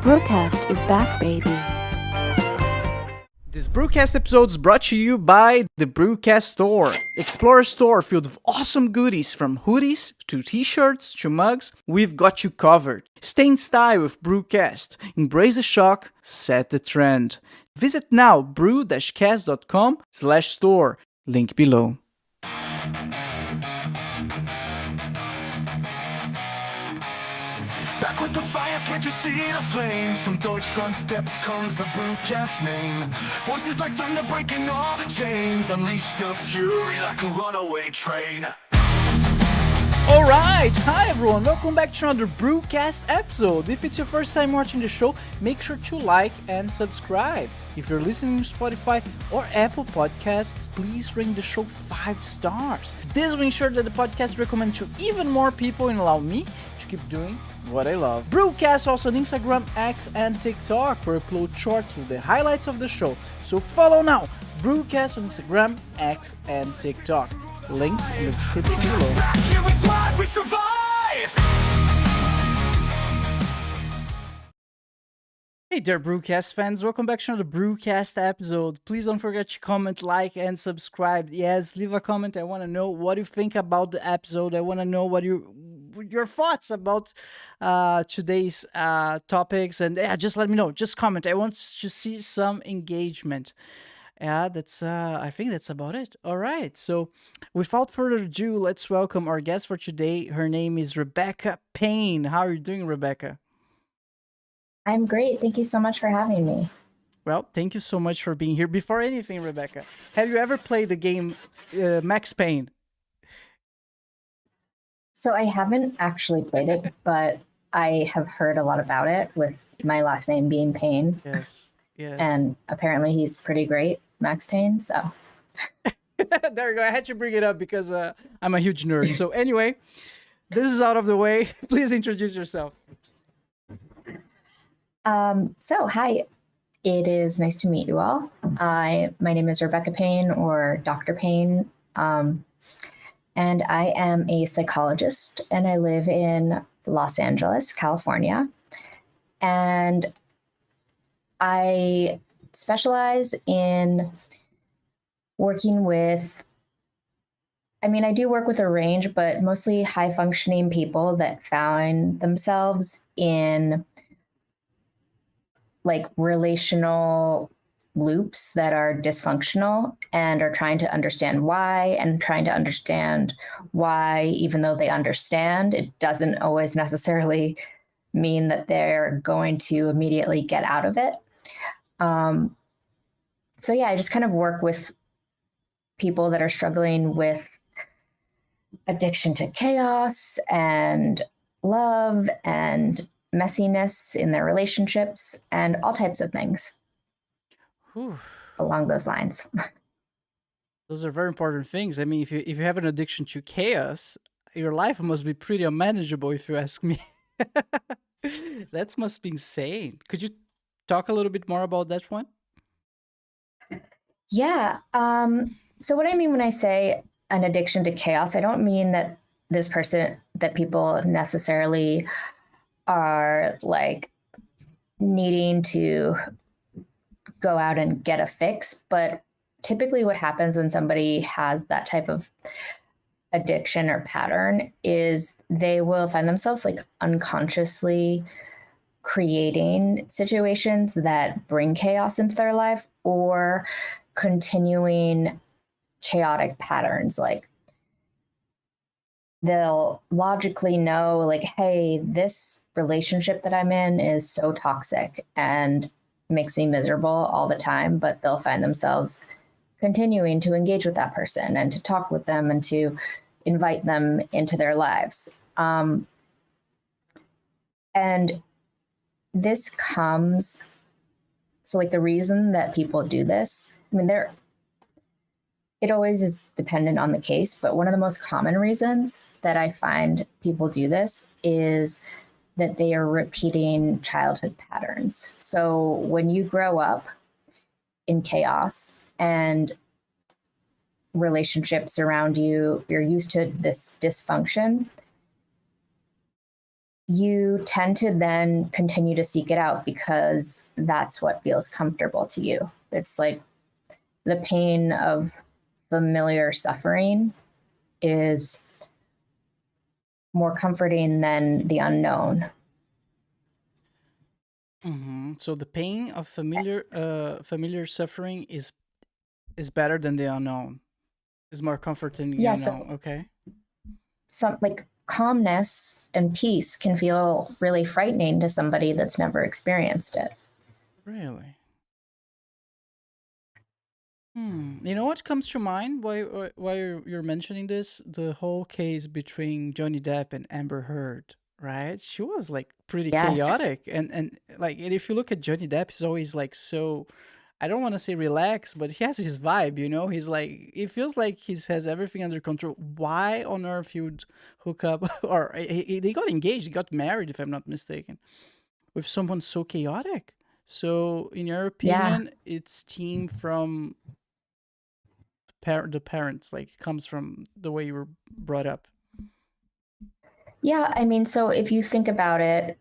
BruCast is back, baby. This BruCast episode is brought to you by the BruCast Store. Explore a store filled with awesome goodies from hoodies to t-shirts to mugs. We've got you covered. Stay in style with BruCast. Embrace the shock, set the trend. Visit now bru-cast.com/store. Link below. Back with the fire, can't you see the flames? From Deutschland steps comes the BruCast name. Voices like thunder breaking all the chains. Unleash the fury like a runaway train. Alright, hi everyone, welcome back to another BruCast episode. If it's your first time watching the show, make sure to like and subscribe. If you're listening to Spotify or Apple Podcasts, please rate the show 5 stars. This will ensure that the podcast recommends to even more people and allow me to keep doing what I love. BruCast also on Instagram, X, and TikTok, where I upload shorts with the highlights of the show. So follow now, BruCast on Instagram, X, and TikTok. Links in the description below. Here we thrive, we survive! Hey there, BruCast fans. Welcome back to another BruCast episode. Please don't forget to comment, like, and subscribe. Yes, leave a comment. I want to know what you think about the episode. I want to know what your thoughts about today's topics. And yeah, just let me know. Just comment. I want to see some engagement. Yeah, that's I think that's about it. All right. So without further ado, let's welcome our guest for today. Her name is Rebecca Payne. How are you doing, Rebecca? I'm great. Thank you so much for having me. Well, thank you so much for being here. Before anything, Rebecca, have you ever played the game Max Payne? So I haven't actually played it, but I have heard a lot about it with my last name being Payne. Yes. Yes. And apparently he's pretty great, Max Payne. So there you go. I had to bring it up because I'm a huge nerd. So anyway, this is out of the way. Please introduce yourself. Hi. It is nice to meet you all. My name is Rebecca Payne, or Dr. Payne. And I am a psychologist, and I live in Los Angeles, California. And I specialize in working with, I do work with a range, but mostly high functioning people that find themselves in like relational loops that are dysfunctional and are trying to understand why, even though they understand, it doesn't always necessarily mean that they're going to immediately get out of it. So yeah, I just kind of work with people that are struggling with addiction to chaos and love and messiness in their relationships and all types of things. Whew. Along those lines. Those are very important things. I mean, if you have an addiction to chaos, your life must be pretty unmanageable, if you ask me. That must be insane. Could you talk a little bit more about that one? Yeah. So what I mean when I say an addiction to chaos, I don't mean that people necessarily are like needing to go out and get a fix. But typically what happens when somebody has that type of addiction or pattern is they will find themselves like unconsciously creating situations that bring chaos into their life or continuing chaotic patterns. Like they'll logically know like, hey, this relationship that I'm in is so toxic and makes me miserable all the time, but they'll find themselves continuing to engage with that person and to talk with them and to invite them into their lives. And this comes, so like the reason that people do this, it always is dependent on the case, but one of the most common reasons that I find people do this is that they are repeating childhood patterns. So when you grow up in chaos and relationships around you, you're used to this dysfunction, you tend to then continue to seek it out because that's what feels comfortable to you. It's like the pain of familiar suffering is more comforting than the unknown. So the pain of familiar suffering is better than the unknown. Is more comforting than the Yeah, unknown. so Okay. some like calmness and peace can feel really frightening to somebody that's never experienced it. Really. You know what comes to mind why you're mentioning this? The whole case between Johnny Depp and Amber Heard, right? She was like pretty Yes. chaotic, and like, and if you look at Johnny Depp, he's always like so. I don't want to say relaxed, but he has his vibe, you know. He's like, it feels like he has everything under control. Why on earth he would hook up, or they got engaged, they got married, if I'm not mistaken, with someone so chaotic? So, in your Yeah. opinion, it's stemmed from the parents, like it comes from the way you were brought up. Yeah, I mean, so if you think about it,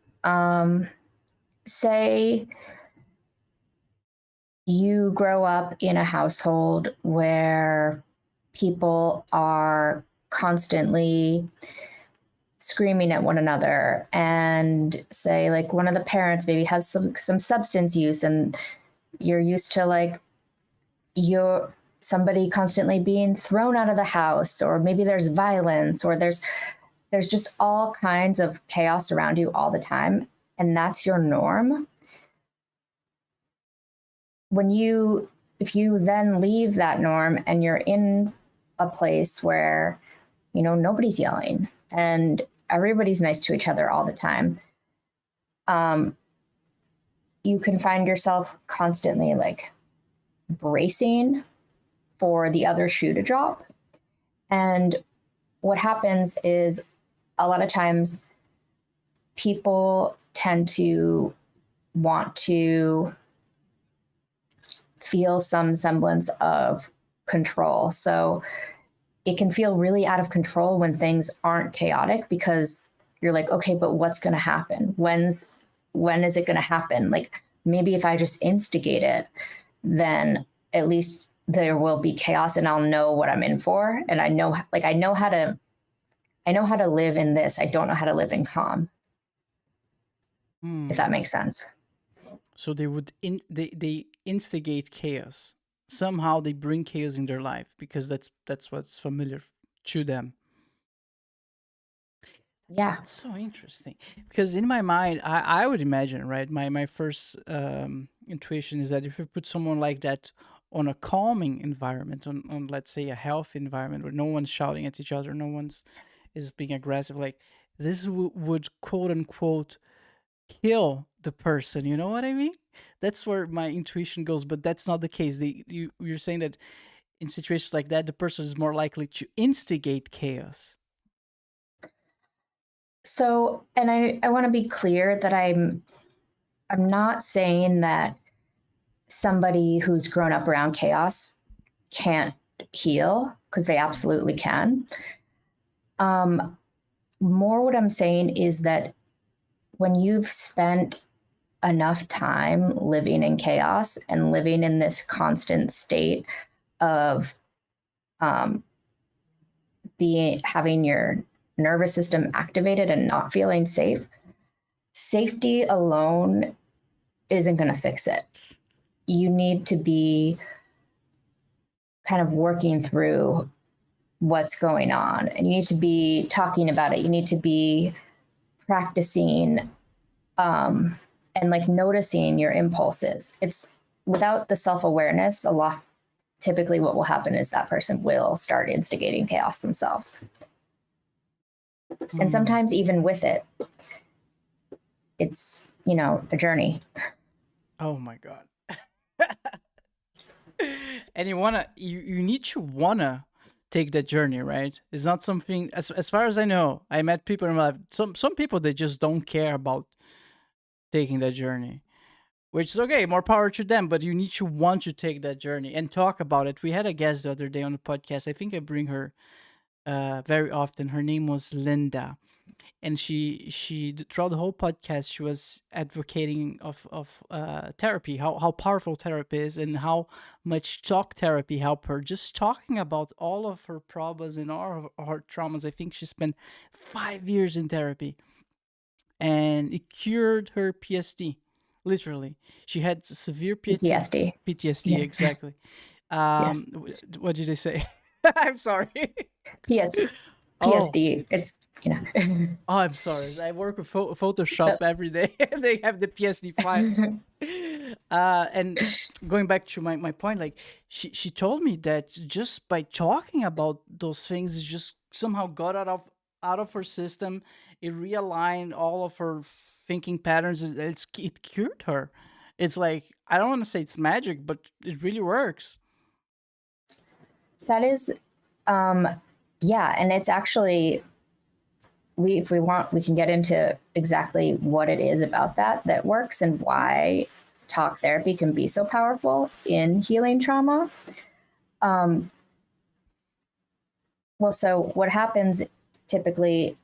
say you grow up in a household where people are constantly screaming at one another, and say like one of the parents maybe has some substance use, and you're used to like you're somebody constantly being thrown out of the house, or maybe there's violence, or there's just all kinds of chaos around you all the time, and that's your norm. If you then leave that norm and you're in a place where, you know, nobody's yelling and everybody's nice to each other all the time, you can find yourself constantly like bracing for the other shoe to drop. And what happens is a lot of times people tend to want to feel some semblance of control. So it can feel really out of control when things aren't chaotic, because you're like, okay, but what's going to happen? When is it going to happen? Like, maybe if I just instigate it, then at least there will be chaos and I'll know what I'm in for. And I know how to live in this. I don't know how to live in calm. If that makes sense. So they would they instigate chaos. Somehow they bring chaos in their life because that's what's familiar to them. Yeah. It's so interesting, because in my mind, I would imagine, right? My first intuition is that if you put someone like that on a calming environment, on let's say a healthy environment where no one's shouting at each other, no one's is being aggressive, like this would quote unquote kill the person. You know what I mean? That's where my intuition goes, but that's not the case. You're saying that in situations like that, the person is more likely to instigate chaos. So, and I want to be clear that I'm not saying that somebody who's grown up around chaos can't heal, because they absolutely can. More what I'm saying is that when you've spent enough time living in chaos and living in this constant state of having your nervous system activated and not feeling safe, safety alone isn't going to fix it. You need to be kind of working through what's going on, and you need to be talking about it. You need to be practicing and like noticing your impulses. It's without the self-awareness, typically what will happen is that person will start instigating chaos themselves. And sometimes even with it, it's, you know, a journey. Oh my God. And you need to wanna take that journey, right? It's not something, as far as I know, I met people in my life, some people, they just don't care about taking that journey, which is okay, more power to them, but you need to want to take that journey and talk about it. We had a guest the other day on the podcast. I think I bring her very often. Her name was Linda, and she throughout the whole podcast she was advocating of therapy, how powerful therapy is, and how much talk therapy helped her. Just talking about all of her problems and all of her traumas. I think she spent 5 years in therapy, and it cured her PSD. Literally, she had severe PTSD. PTSD. Yeah. Exactly. Yes. What did I say? I'm sorry. PS, Oh, PSD. It's, oh, I'm sorry. I work with Photoshop every day. They have the PSD files. And going back to my point, like she told me that just by talking about those things, it just somehow got out of her system. It realigned all of her thinking patterns. It cured her. It's like, I don't want to say it's magic, but it really works. That is, yeah, and it's actually, if we want, we can get into exactly what it is about that works and why talk therapy can be so powerful in healing trauma. Well, so what happens typically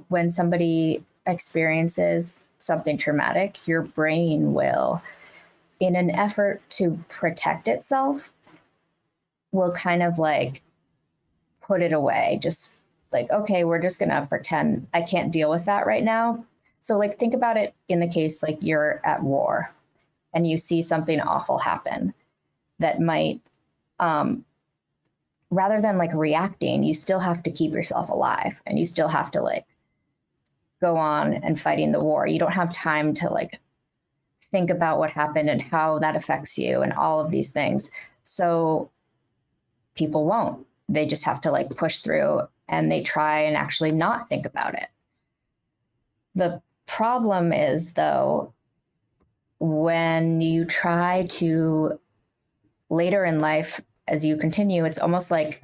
when somebody experiences something traumatic, your brain will, in an effort to protect itself, will kind of like put it away. Just like, okay, we're just going to pretend I can't deal with that right now. So like, think about it in the case, like you're at war and you see something awful happen that might, rather than like reacting, you still have to keep yourself alive and you still have to like go on and fighting the war. You don't have time to like think about what happened and how that affects you and all of these things. So people won't. They just have to like push through and they try and actually not think about it. The problem is, though, when you try to later in life, as you continue, it's almost like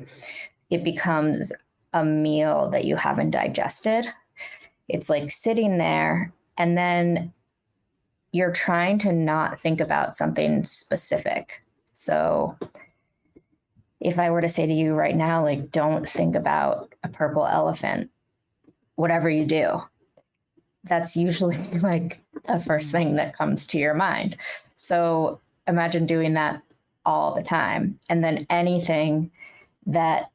it becomes a meal that you haven't digested. It's like sitting there and then you're trying to not think about something specific. So if I were to say to you right now, like, don't think about a purple elephant, whatever you do, that's usually like the first thing that comes to your mind. So imagine doing that all the time. And then anything that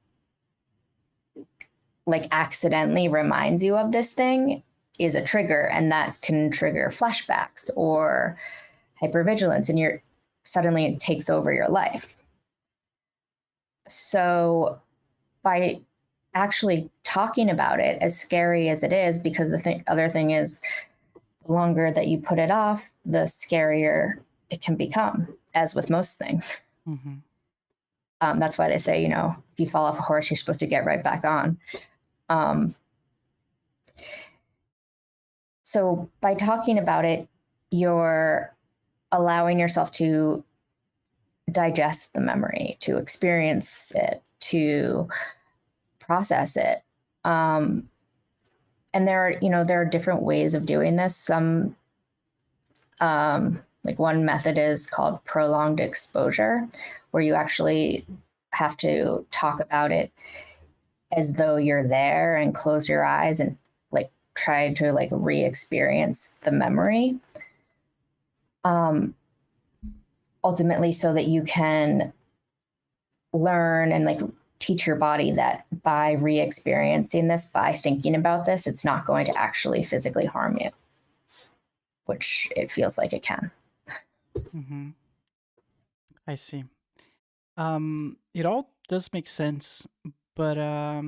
like accidentally reminds you of this thing is a trigger, and that can trigger flashbacks or hypervigilance, and suddenly it takes over your life. So by actually talking about it, as scary as it is, because the other thing is, the longer that you put it off, the scarier it can become, as with most things. Mm-hmm. That's why they say, if you fall off a horse, you're supposed to get right back on. So by talking about it, you're allowing yourself to digest the memory, to experience it, to process it. And there are different ways of doing this. Some, like one method is called prolonged exposure, where you actually have to talk about it as though you're there and close your eyes and like try to like re-experience the memory. Ultimately, so that you can learn and like teach your body that by re-experiencing this, by thinking about this, it's not going to actually physically harm you, which it feels like it can. Mm-hmm. I see. It all does make sense, but I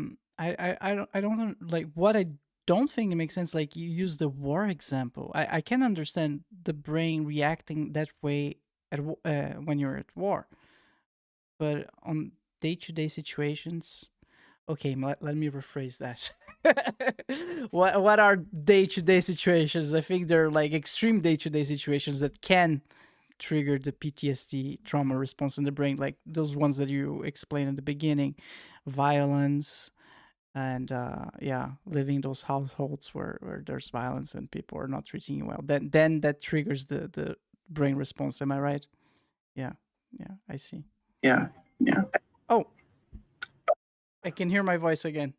don't know, like what I don't think it makes sense. Like you use the war example. I can understand the brain reacting that way when you're at war, but on day-to-day situations. Okay, let me rephrase that. What are day-to-day situations? I think they're like extreme day-to-day situations that can trigger the PTSD trauma response in the brain, like those ones that you explained at the beginning, violence, and living those households where there's violence and people are not treating you well. Then that triggers the brain response. Am I right? Yeah, I see. Yeah. Oh, I can hear my voice again.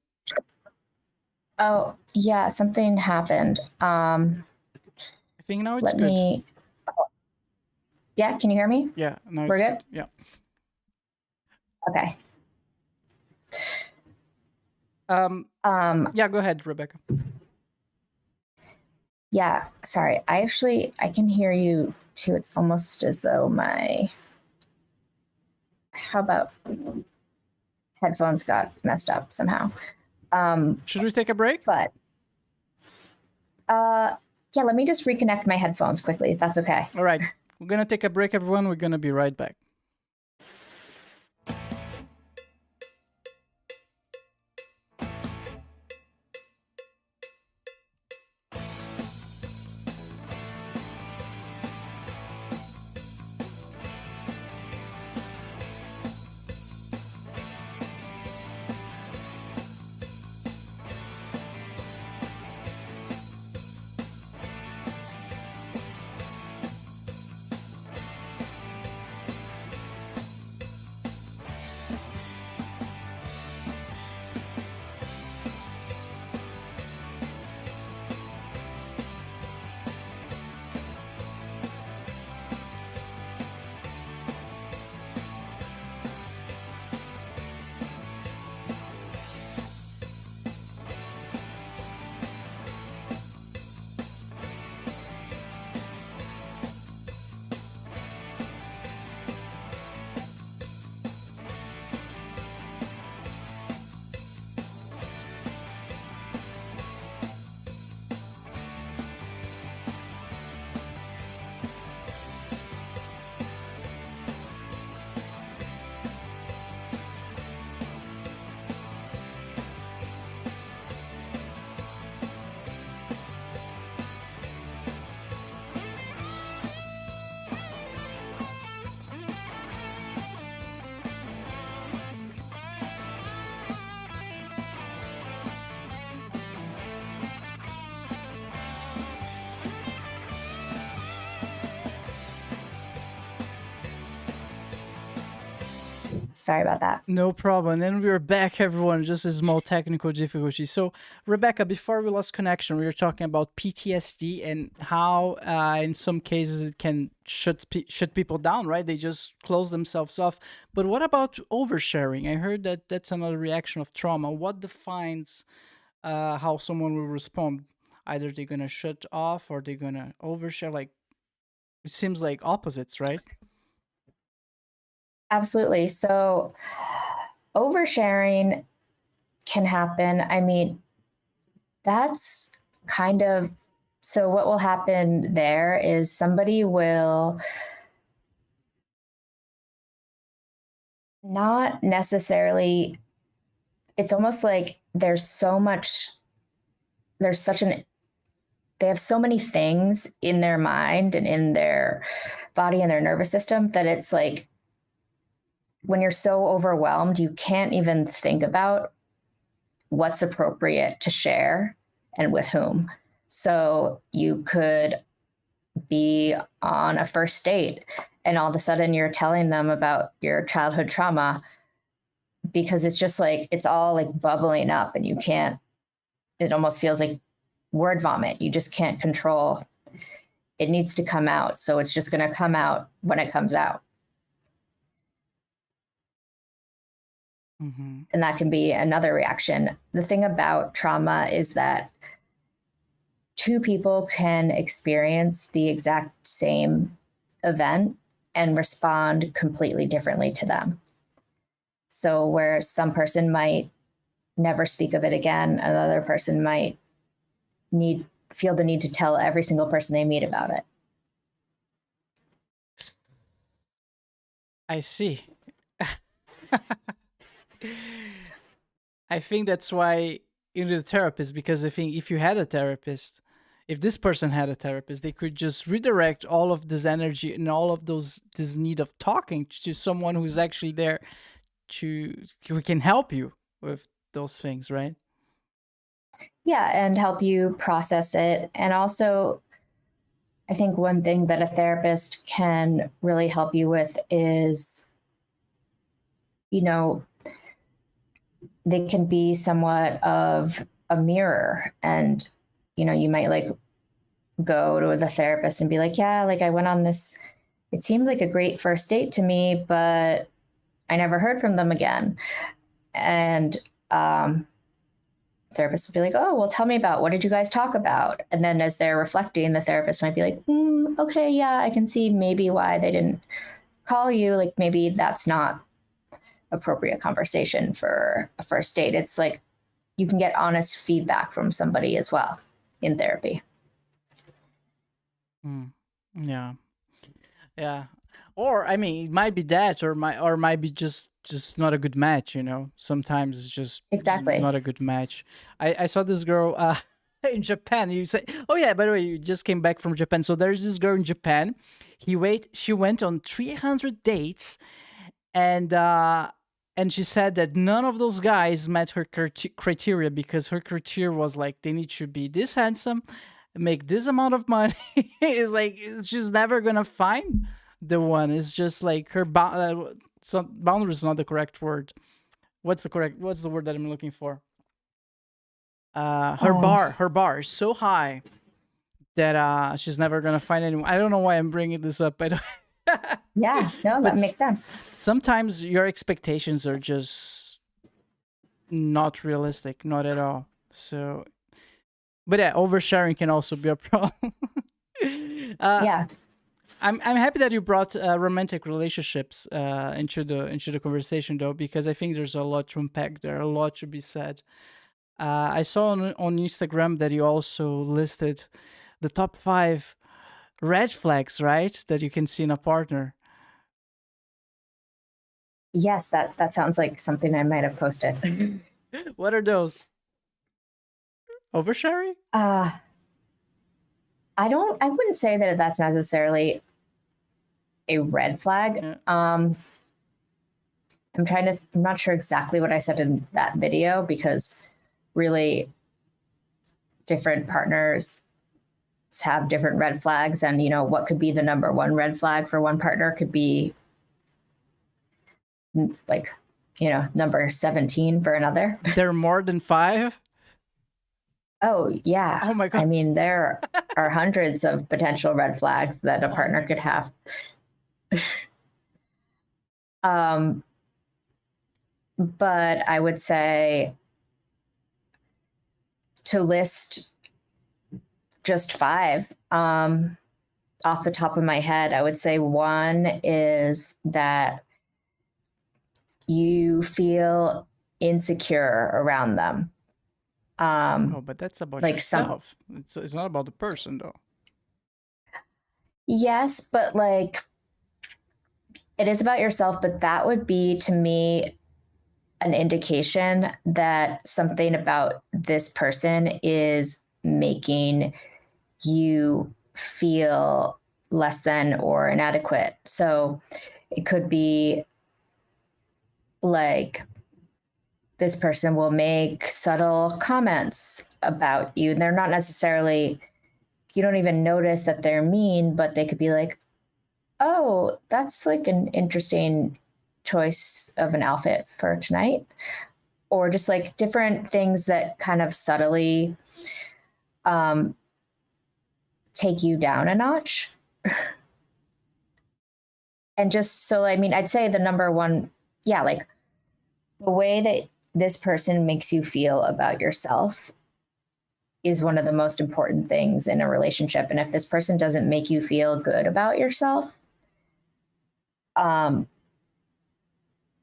Oh, yeah, something happened. I think now it's good. Yeah, can you hear me? Yeah, now We're it's good? Yeah. Okay. Yeah, go ahead, Rebecca. Yeah, sorry. I can hear you too. It's almost as though how about headphones got messed up somehow. Should we take a break? But yeah, let me just reconnect my headphones quickly, if that's okay. All right. We're going to take a break, everyone. We're going to be right back. Sorry about that. No problem. And we're back, everyone. Just a small technical difficulty. So, Rebecca, before we lost connection, we were talking about PTSD and how, in some cases, it can shut people down, right? They just close themselves off. But what about oversharing? I heard that that's another reaction of trauma. What defines how someone will respond? Either they're gonna shut off or they're gonna overshare. Like, it seems like opposites, right? Absolutely. So oversharing can happen. I mean, that's kind of so what will happen there is somebody will not necessarily, it's almost like they have so many things in their mind and in their body and their nervous system that it's like when you're so overwhelmed, you can't even think about what's appropriate to share and with whom. So you could be on a first date and all of a sudden you're telling them about your childhood trauma because it's just like, it's all like bubbling up and it almost feels like word vomit. You just can't control. It needs to come out. So it's just going to come out when it comes out. Mm-hmm. And that can be another reaction. The thing about trauma is that two people can experience the exact same event and respond completely differently to them. So where some person might never speak of it again, another person might feel the need to tell every single person they meet about it. I see. I think that's why you need a therapist, because I think if this person had a therapist, they could just redirect all of this energy and all of this need of talking to someone who's actually there who can help you with those things, right? Yeah, and help you process it. And also, I think one thing that a therapist can really help you with is, they can be somewhat of a mirror, and you might like go to the therapist and be like, yeah, like I went on this, it seemed like a great first date to me, but I never heard from them again. And therapist would be like, oh, well, tell me about, what did you guys talk about? And then as they're reflecting, the therapist might be like, okay, yeah, I can see maybe why they didn't call you. Like maybe that's not appropriate conversation for a first date. It's like you can get honest feedback from somebody as well in therapy. Yeah. Yeah. Or I mean, it might be that, or might be just not a good match. Sometimes it's just Exactly. not a good match. I saw this girl in Japan. You say, oh yeah, by the way, you just came back from Japan. So there's this girl in Japan. She went on 300 dates, and she said that none of those guys met her criteria, because her criteria was like, they need to be this handsome, make this amount of money. It's like she's never gonna find the one. It's just like her boundary is not the correct word. What's the word that I'm looking for? Her bar is so high that she's never gonna find anyone. I don't know why I'm bringing this up. Yeah, no, that makes sense. Sometimes your expectations are just not realistic, not at all. So, but yeah, oversharing can also be a problem. Yeah. I'm happy that you brought romantic relationships into the conversation, though, because I think there's a lot to unpack there, a lot to be said. I saw on Instagram that you also listed the top 5 red flags, right, that you can see in a partner. Yes, that sounds like something I might have posted. What are those? Oversharing? I wouldn't say that that's necessarily a red flag. Yeah. I'm not sure exactly what I said in that video, because really different partners have different red flags, and what could be the number one red flag for one partner could be like number 17 for another. There are more than 5? Oh yeah. Oh my God. I mean, there are hundreds of potential red flags that a partner could have. But I would say to list just 5 off the top of my head, I would say one is that you feel insecure around them. But that's about like yourself. It's not about the person, though. Yes, but like it is about yourself, but that would be, to me, an indication that something about this person is making you feel less than or inadequate. So it could be like this person will make subtle comments about you, and they're not necessarily, you don't even notice that they're mean, but they could be like, oh, that's like an interesting choice of an outfit for tonight. Or just like different things that kind of subtly take you down a notch. And just so, I mean, I'd say the number one, yeah, like the way that this person makes you feel about yourself is one of the most important things in a relationship. And if this person doesn't make you feel good about yourself,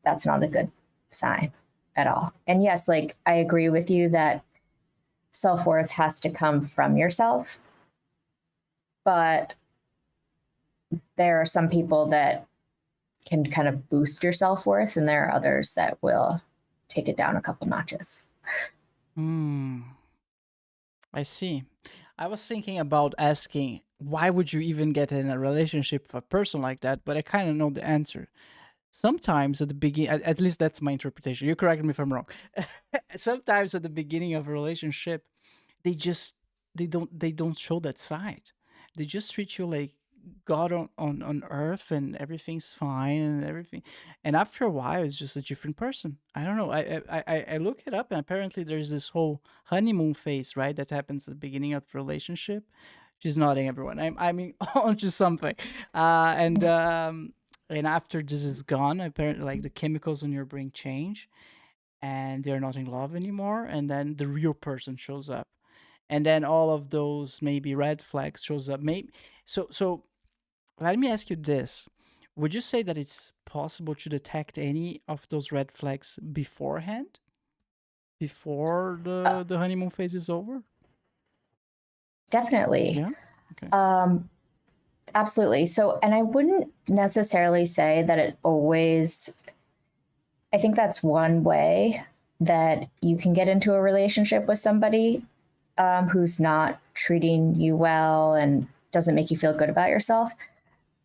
that's not a good sign at all. And yes, like I agree with you that self-worth has to come from yourself, but there are some people that can kind of boost your self-worth, and there are others that will take it down a couple notches. I see. I was thinking about asking, why would you even get in a relationship with a person like that? But I kind of know the answer. Sometimes at the beginning, at least that's my interpretation. You correct me if I'm wrong. Sometimes at the beginning of a relationship, they don't show that side. They just treat you like God on earth and everything's fine and everything. And after a while, it's just a different person. I don't know. I look it up, and apparently there's this whole honeymoon phase, right? That happens at the beginning of the relationship. She's nodding, everyone. I mean, onto something. And after this is gone, apparently, like the chemicals in your brain change, and they're not in love anymore. And then the real person shows up, and then all of those maybe red flags shows up. Maybe so. Let me ask you this: would you say that it's possible to detect any of those red flags beforehand, before Uh, the honeymoon phase is over? Definitely. Yeah. Okay. Absolutely. So, and I wouldn't necessarily say that it always, I think that's one way that you can get into a relationship with somebody who's not treating you well and doesn't make you feel good about yourself.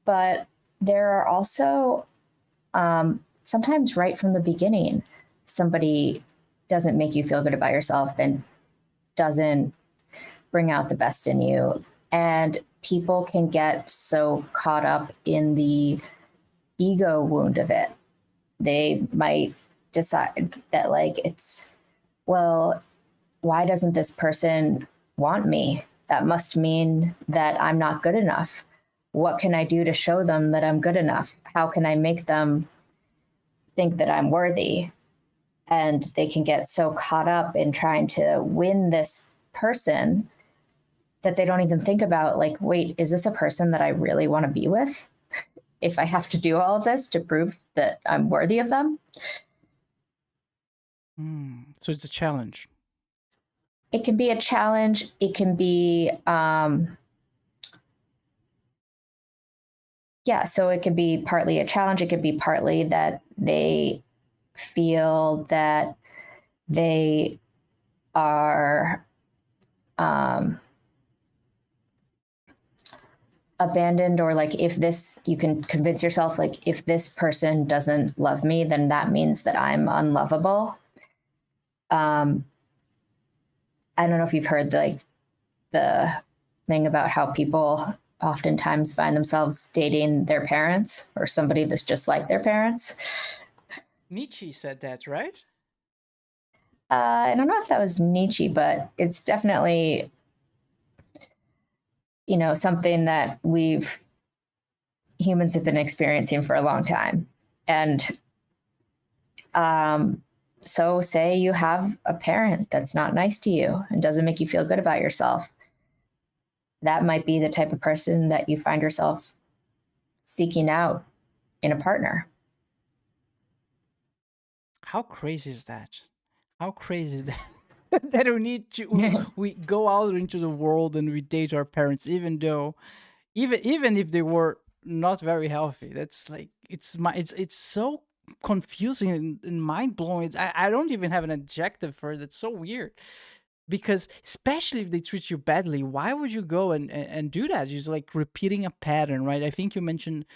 But there are also sometimes right from the beginning, somebody doesn't make you feel good about yourself and doesn't bring out the best in you. And people can get so caught up in the ego wound of it. They might decide that, like, it's, well, why doesn't this person want me? That must mean that I'm not good enough. What can I do to show them that I'm good enough? How can I make them think that I'm worthy? And they can get so caught up in trying to win this person that they don't even think about, like, wait, is this a person that I really want to be with? If I have to do all of this to prove that I'm worthy of them? So it's a challenge. It can be a challenge. It can be, so it could be partly a challenge. It could be partly that they feel that they are abandoned, or like, if this, you can convince yourself, like, if this person doesn't love me, then that means that I'm unlovable. I don't know if you've heard like the thing about how people oftentimes find themselves dating their parents or somebody that's just like their parents. Nietzsche said that, right? I don't know if that was Nietzsche, but it's definitely, something that humans have been experiencing for a long time. And so say you have a parent that's not nice to you and doesn't make you feel good about yourself. That might be the type of person that you find yourself seeking out in a partner. How crazy is that? How crazy is that? That we go out into the world and we date our parents, even if they were not very healthy. That's like, it's so confusing and mind blowing. I don't even have an adjective for it. It's so weird, because especially if they treat you badly, why would you go and do that? Just like repeating a pattern, right? I think you mentioned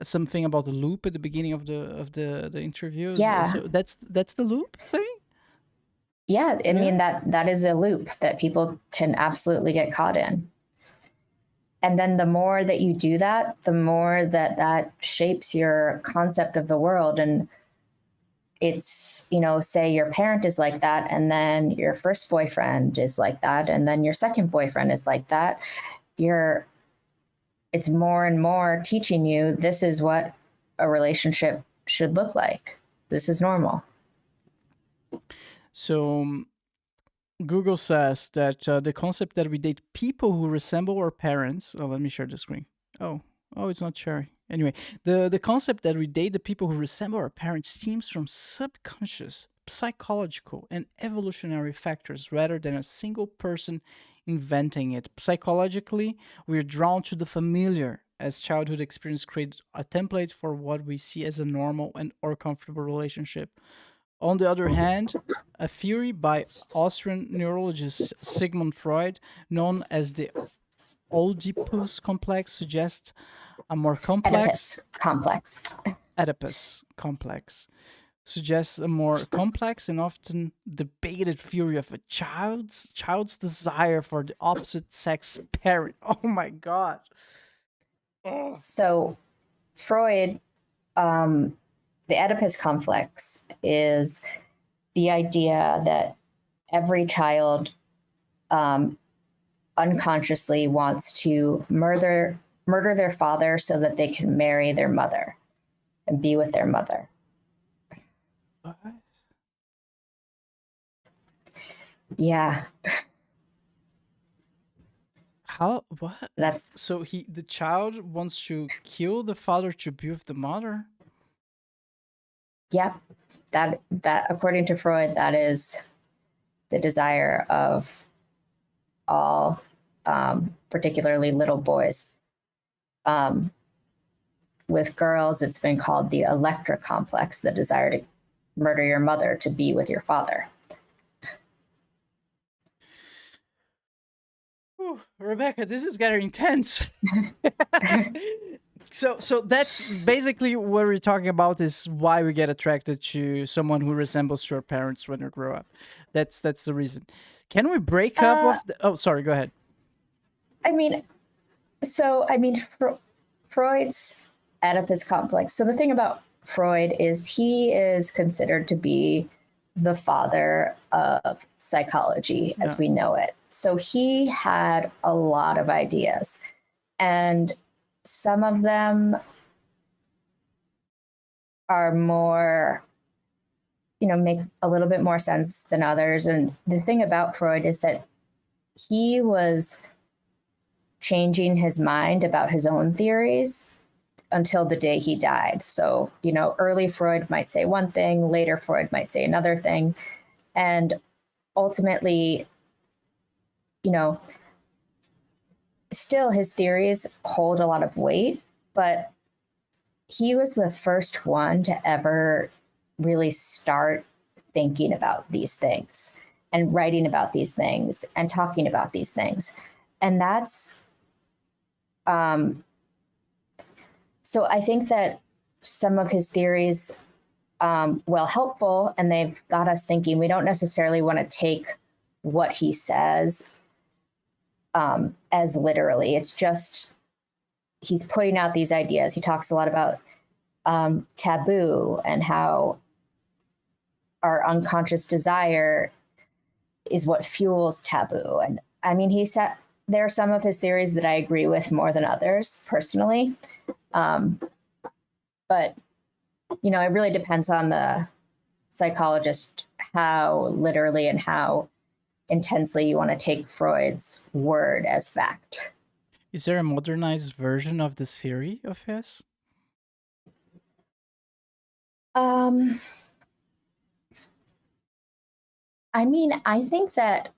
something about the loop at the beginning of the interview. Yeah. So that's the loop thing. Yeah, I mean, that is a loop that people can absolutely get caught in. And then the more that you do that, the more that shapes your concept of the world. And it's, say your parent is like that, and then your first boyfriend is like that, and then your second boyfriend is like that. It's more and more teaching you, this is what a relationship should look like. This is normal. So Google says that the concept that we date people who resemble our parents. Oh, let me share the screen. Oh, it's not sharing. Anyway, the concept that we date the people who resemble our parents stems from subconscious, psychological, and evolutionary factors rather than a single person inventing it. Psychologically, we're drawn to the familiar, as childhood experience creates a template for what we see as a normal and or comfortable relationship. On the other hand, a theory by Austrian neurologist Sigmund Freud, known as the Oedipus complex, suggests a more complex Oedipus complex suggests a more complex and often debated theory of a child's desire for the opposite sex parent. Oh my god. So Freud, the Oedipus complex is the idea that every child unconsciously wants to murder their father so that they can marry their mother and be with their mother. What? Yeah, How? What? that's So the child wants to kill the father to be with the mother? yep. That according to Freud, that is the desire of all, particularly little boys. With girls, it's been called the Electra complex, the desire to murder your mother to be with your father. Whew, Rebecca, this is getting intense. So that's basically what we're talking about, is why we get attracted to someone who resembles to our parents when we grow up. That's the reason. Can we break up with oh, sorry, go ahead. I mean, Freud's Oedipus complex. So the thing about Freud is he is considered to be the father of psychology as we know it. So he had a lot of ideas, and some of them are more, make a little bit more sense than others. And the thing about Freud is that he was changing his mind about his own theories until the day he died. So, early Freud might say one thing, later Freud might say another thing. And ultimately, still his theories hold a lot of weight, but he was the first one to ever really start thinking about these things and writing about these things and talking about these things. And that's, so I think that some of his theories, helpful, and they've got us thinking. We don't necessarily want to take what he says as literally. It's just he's putting out these ideas. He talks a lot about taboo and how our unconscious desire is what fuels taboo. And I mean, he said there are some of his theories that I agree with more than others personally. But, it really depends on the psychologist, how literally and how intensely you want to take Freud's word as fact. Is there a modernized version of this theory of his? I think that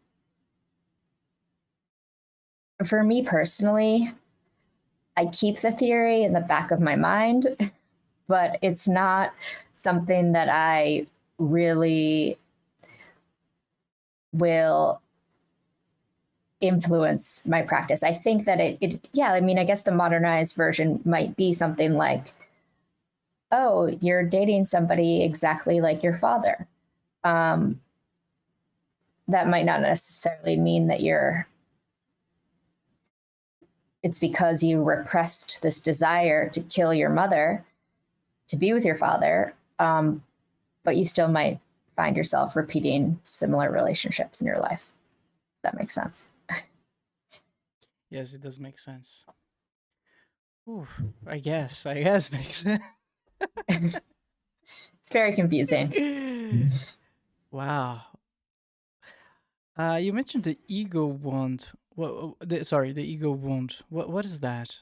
for me personally, I keep the theory in the back of my mind, but it's not something that I really will influence my practice. I think that I guess the modernized version might be something like, oh, you're dating somebody exactly like your father. That might not necessarily mean that it's because you repressed this desire to kill your mother to be with your father, but you still might find yourself repeating similar relationships in your life. That makes sense. Yes, it does make sense. Ooh, I guess makes sense. It's very confusing. Wow. You mentioned the ego wound. The ego wound. What is that?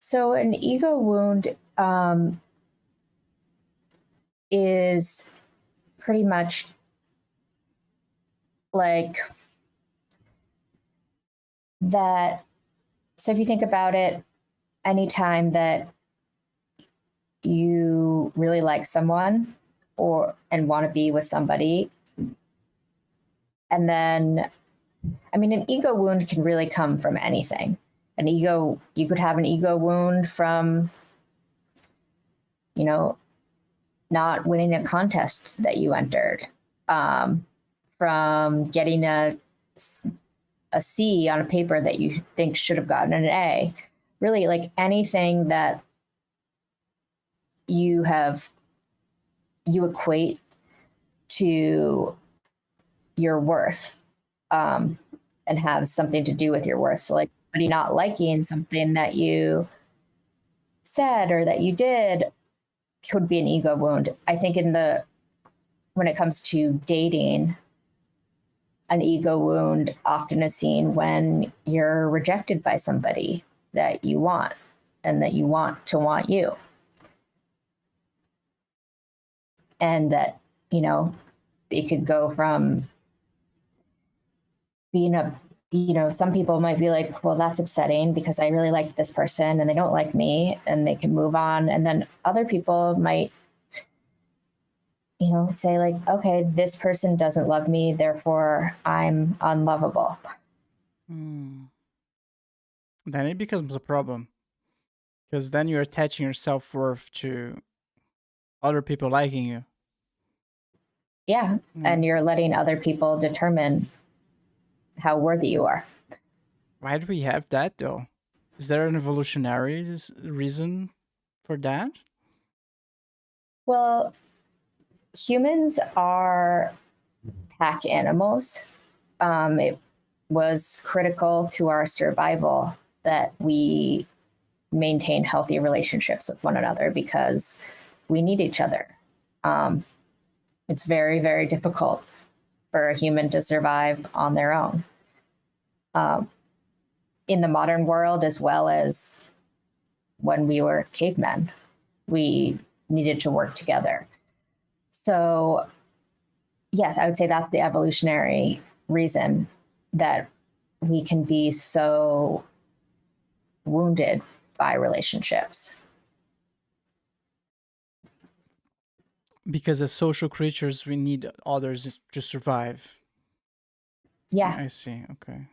So an ego wound is pretty much like that. So if you think about it, anytime that you really like someone and want to be with somebody, and then, an ego wound can really come from anything. You could have an ego wound from, not winning a contest that you entered, from getting a a C on a paper that you think should have gotten an A. Really, like anything that you equate to your worth, and have something to do with your worth. So like somebody not liking something that you said or that you did could be an ego wound. I think when it comes to dating, an ego wound often is seen when you're rejected by somebody that you want and that you want to want you. And that, it could go from being some people might be like, well, that's upsetting because I really like this person and they don't like me, and they can move on. And then other people might, say like, okay, this person doesn't love me, therefore I'm unlovable. Then it becomes a problem, because then you're attaching your self-worth to other people liking you. Yeah. And you're letting other people determine how worthy you are. Why do we have that though? Is there an evolutionary reason for that? Well, humans are pack animals. It was critical to our survival that we maintain healthy relationships with one another because we need each other. It's very, very difficult for a human to survive on their own. In the modern world, as well as when we were cavemen, we needed to work together. So, yes, I would say that's the evolutionary reason that we can be so wounded by relationships. Because as social creatures, we need others to survive. Yeah. I see. Okay.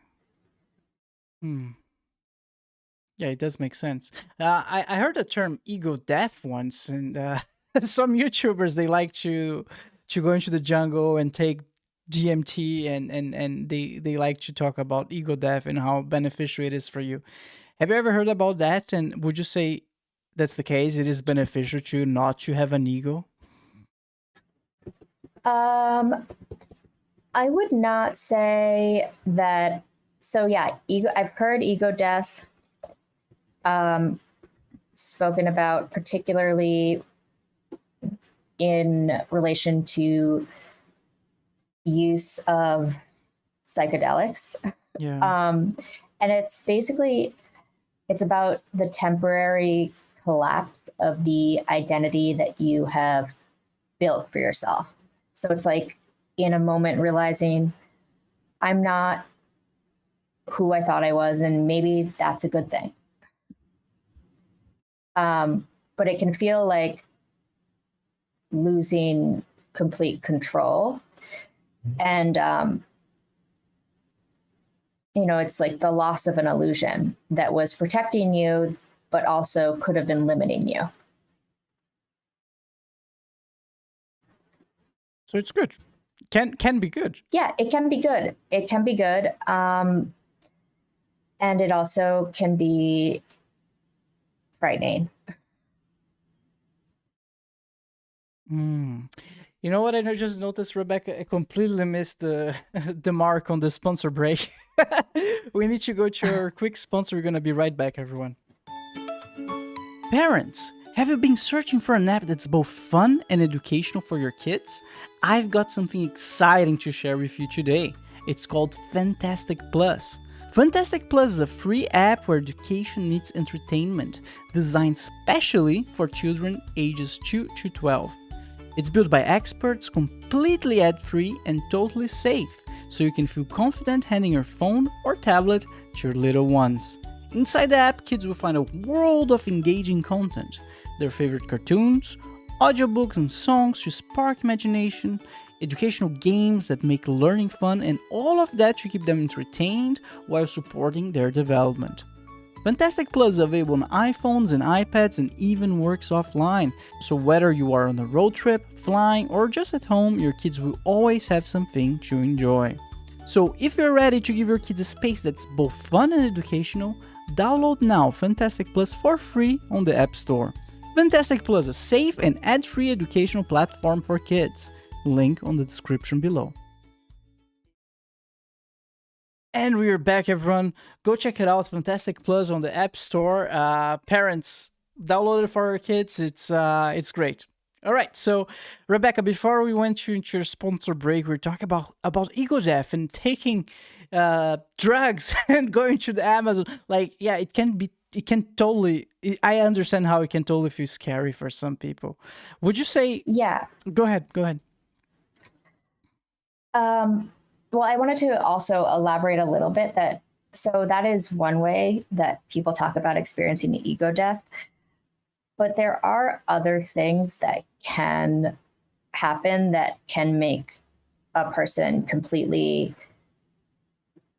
Yeah, it does make sense. I heard the term ego death once, and some YouTubers, they like to go into the jungle and take DMT, and they like to talk about ego death and how beneficial it is for you. Have you ever heard about that? And would you say that's the case? It is beneficial to not to have an ego? I would not say that. So yeah, I've heard ego death spoken about, particularly in relation to use of psychedelics. Yeah. And it's basically, it's about the temporary collapse of the identity that you have built for yourself. So it's like in a moment realizing I'm not who I thought I was, and maybe that's a good thing. But it can feel like losing complete control. And, it's like the loss of an illusion that was protecting you, but also could have been limiting you. So it's good. Can be good. Yeah, it can be good. It can be good. And it also can be frightening. You know what I just noticed, Rebecca? I completely missed the mark on the sponsor break. We need to go to our quick sponsor. We're going to be right back, everyone. Parents, have you been searching for an app that's both fun and educational for your kids? I've got something exciting to share with you today. It's called FunTastic Plus. FunTastic Plus is a free app where education meets entertainment, designed specially for children ages 2 to 12. It's built by experts, completely ad-free and totally safe, so you can feel confident handing your phone or tablet to your little ones. Inside the app, kids will find a world of engaging content, their favorite cartoons, audiobooks and songs to spark imagination, educational games that make learning fun, and all of that to keep them entertained while supporting their development. FunTastic Plus is available on iPhones and iPads and even works offline, so whether you are on a road trip, flying, or just at home, your kids will always have something to enjoy. So if you're ready to give your kids a space that's both fun and educational, download now FunTastic Plus for free on the App Store. FunTastic Plus, a safe and ad-free educational platform for kids. Link on the description below. And we're back, everyone. Go check it out, FunTastic Plus on the App Store. Parents, download it for your kids. It's great. All right, so Rebecca, before we went into your sponsor break, we were talking about ego death and taking drugs and going to the Amazon. Like, yeah, it can totally. I understand how it can totally feel scary for some people. Would you say? Yeah. Go ahead. Well, I wanted to also elaborate a little bit that is one way that people talk about experiencing ego death. But there are other things that can happen that can make a person completely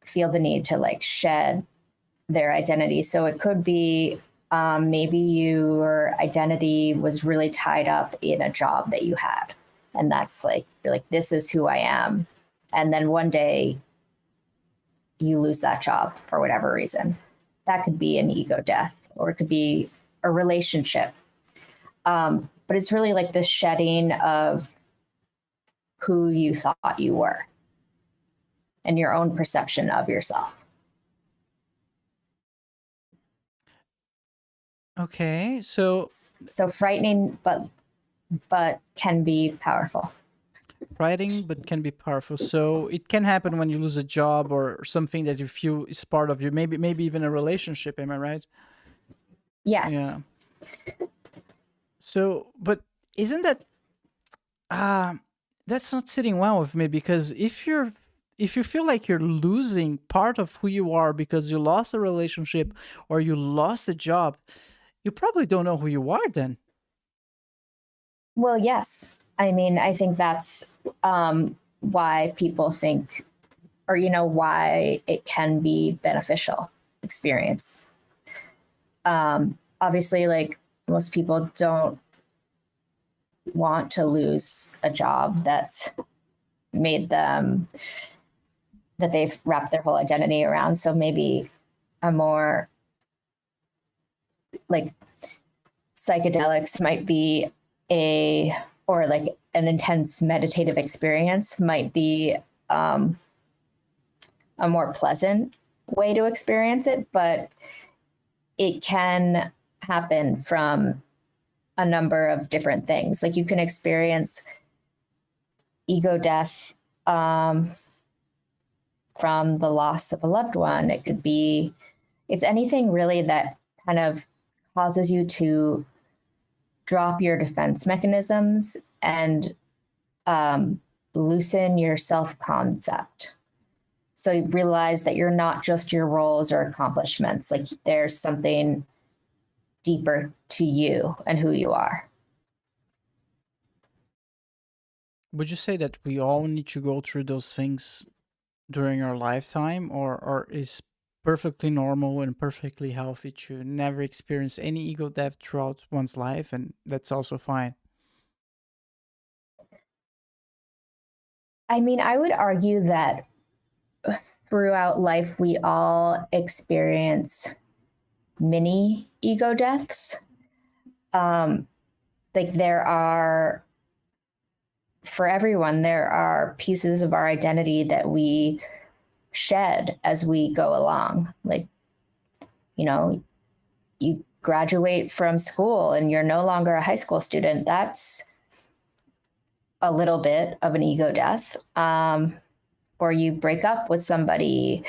feel the need to like shed their identity. So it could be maybe your identity was really tied up in a job that you had. And that's like, you're like, this is who I am. And then one day you lose that job for whatever reason. That could be an ego death, or it could be a relationship. But it's really like the shedding of who you thought you were and your own perception of yourself. Okay, so frightening, but can be powerful. Writing, but can be powerful. So it can happen when you lose a job or something that you feel is part of you. Maybe even a relationship. Am I right? Yes. Yeah. So, but isn't that that's not sitting well with me, because if you feel like you're losing part of who you are because you lost a relationship or you lost a job, you probably don't know who you are then. Well, yes. I mean, I think that's why people think, or, why it can be beneficial experience. Obviously, like, most people don't want to lose a job that's made them, that they've wrapped their whole identity around. So maybe a more, like, psychedelics might be or like an intense meditative experience might be a more pleasant way to experience it, but it can happen from a number of different things. Like, you can experience ego death from the loss of a loved one. It's anything really that kind of causes you to drop your defense mechanisms and loosen your self-concept. So you realize that you're not just your roles or accomplishments. Like, there's something deeper to you and who you are. Would you say that we all need to go through those things during our lifetime, or is perfectly normal and perfectly healthy to never experience any ego death throughout one's life, and that's also fine? I mean, I would argue that throughout life, we all experience mini ego deaths. Like, for everyone, there are pieces of our identity that we shed as we go along. Like, you graduate from school and you're no longer a high school student. That's a little bit of an ego death. Or you break up with somebody.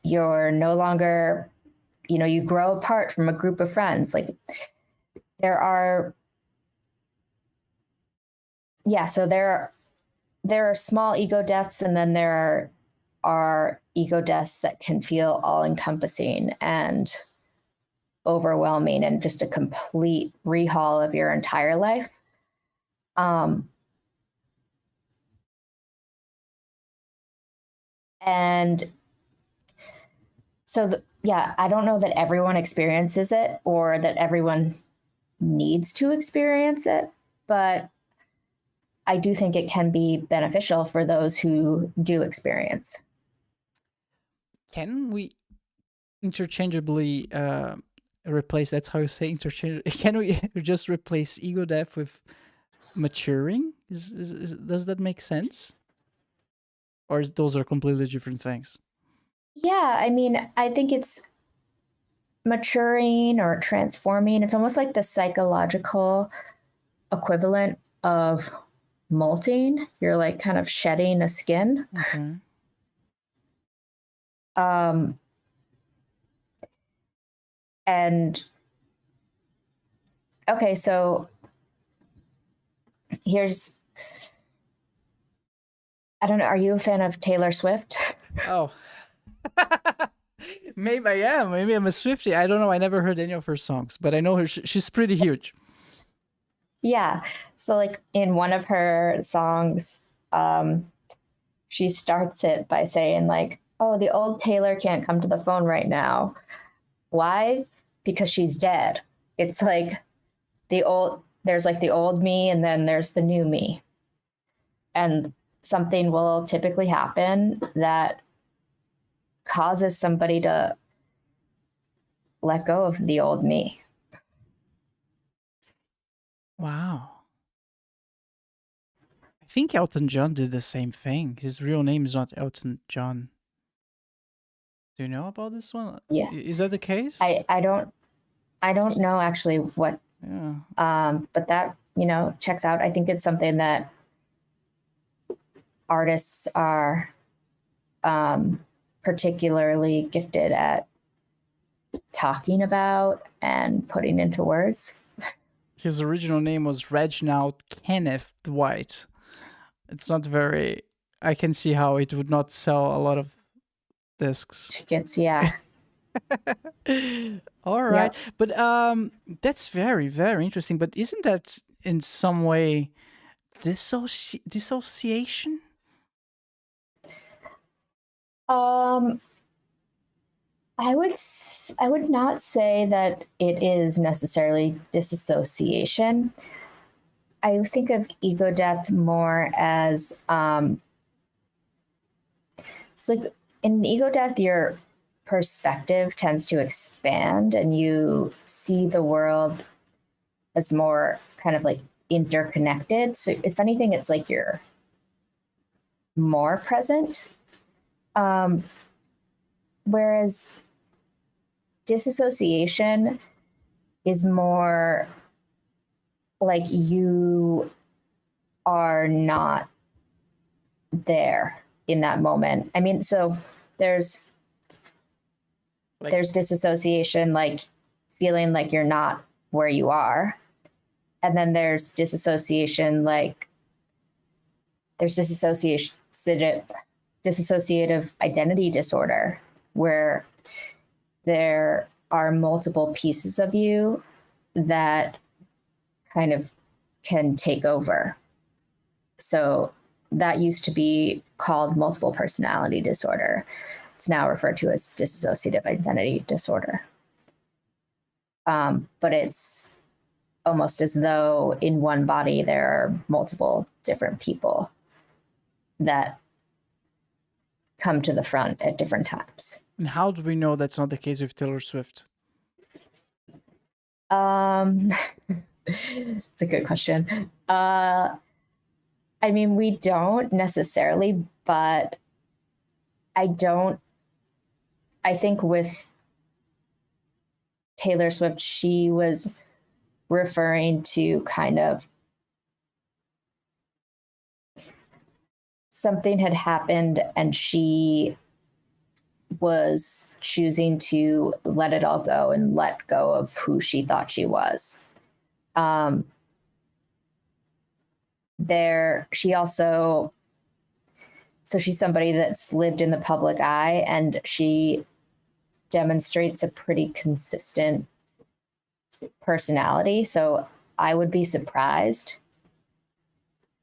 You're no longer, you grow apart from a group of friends. Like, so there are small ego deaths, and then there are ego deaths that can feel all-encompassing and overwhelming and just a complete rehaul of your entire life. And so, I don't know that everyone experiences it or that everyone needs to experience it, but I do think it can be beneficial for those who do experience. Can we interchangeably replace, that's how you say interchange, can we just replace ego death with maturing? Does that make sense? Or those are completely different things? Yeah, I mean, I think it's maturing or transforming. It's almost like the psychological equivalent of molting. You're like kind of shedding a skin. Okay. And okay, so here's, I don't know, are you a fan of Taylor Swift? Oh. Maybe I am. Maybe I'm a Swiftie. I don't know. I never heard any of her songs, but I know her. She's pretty huge. Yeah. So like in one of her songs, she starts it by saying like, oh, the old Taylor can't come to the phone right now. Why? Because she's dead. It's like there's like the old me and then there's the new me. And something will typically happen that causes somebody to let go of the old me. Wow. I think Elton John did the same thing. His real name is not Elton John. Do you know about this one? Yeah. Is that the case? I don't know actually what, Yeah. but that, checks out. I think it's something that artists are particularly gifted at talking about and putting into words. His original name was Reginald Kenneth Dwight. It's not very... I can see how it would not sell a lot of discs. Tickets, yeah. All right. But that's very, very interesting. But isn't that in some way dissociation? I would not say that it is necessarily disassociation. I think of ego death more as it's like in ego death, your perspective tends to expand and you see the world as more kind of like interconnected. So if anything, it's like you're more present. Whereas disassociation is more like you are not there in that moment. I mean, so there's disassociation, like feeling like you're not where you are. And then there's disassociation, like there's dissociative identity disorder, where there are multiple pieces of you that kind of can take over. So that used to be called multiple personality disorder. It's now referred to as dissociative identity disorder. But it's almost as though in one body there are multiple different people that come to the front at different times. And how do we know that's not the case with Taylor Swift? It's a good question. I mean, we don't necessarily, but I think with Taylor Swift, she was referring to kind of something had happened and she was choosing to let it all go and let go of who she thought she was. She's somebody that's lived in the public eye, and she demonstrates a pretty consistent personality. So I would be surprised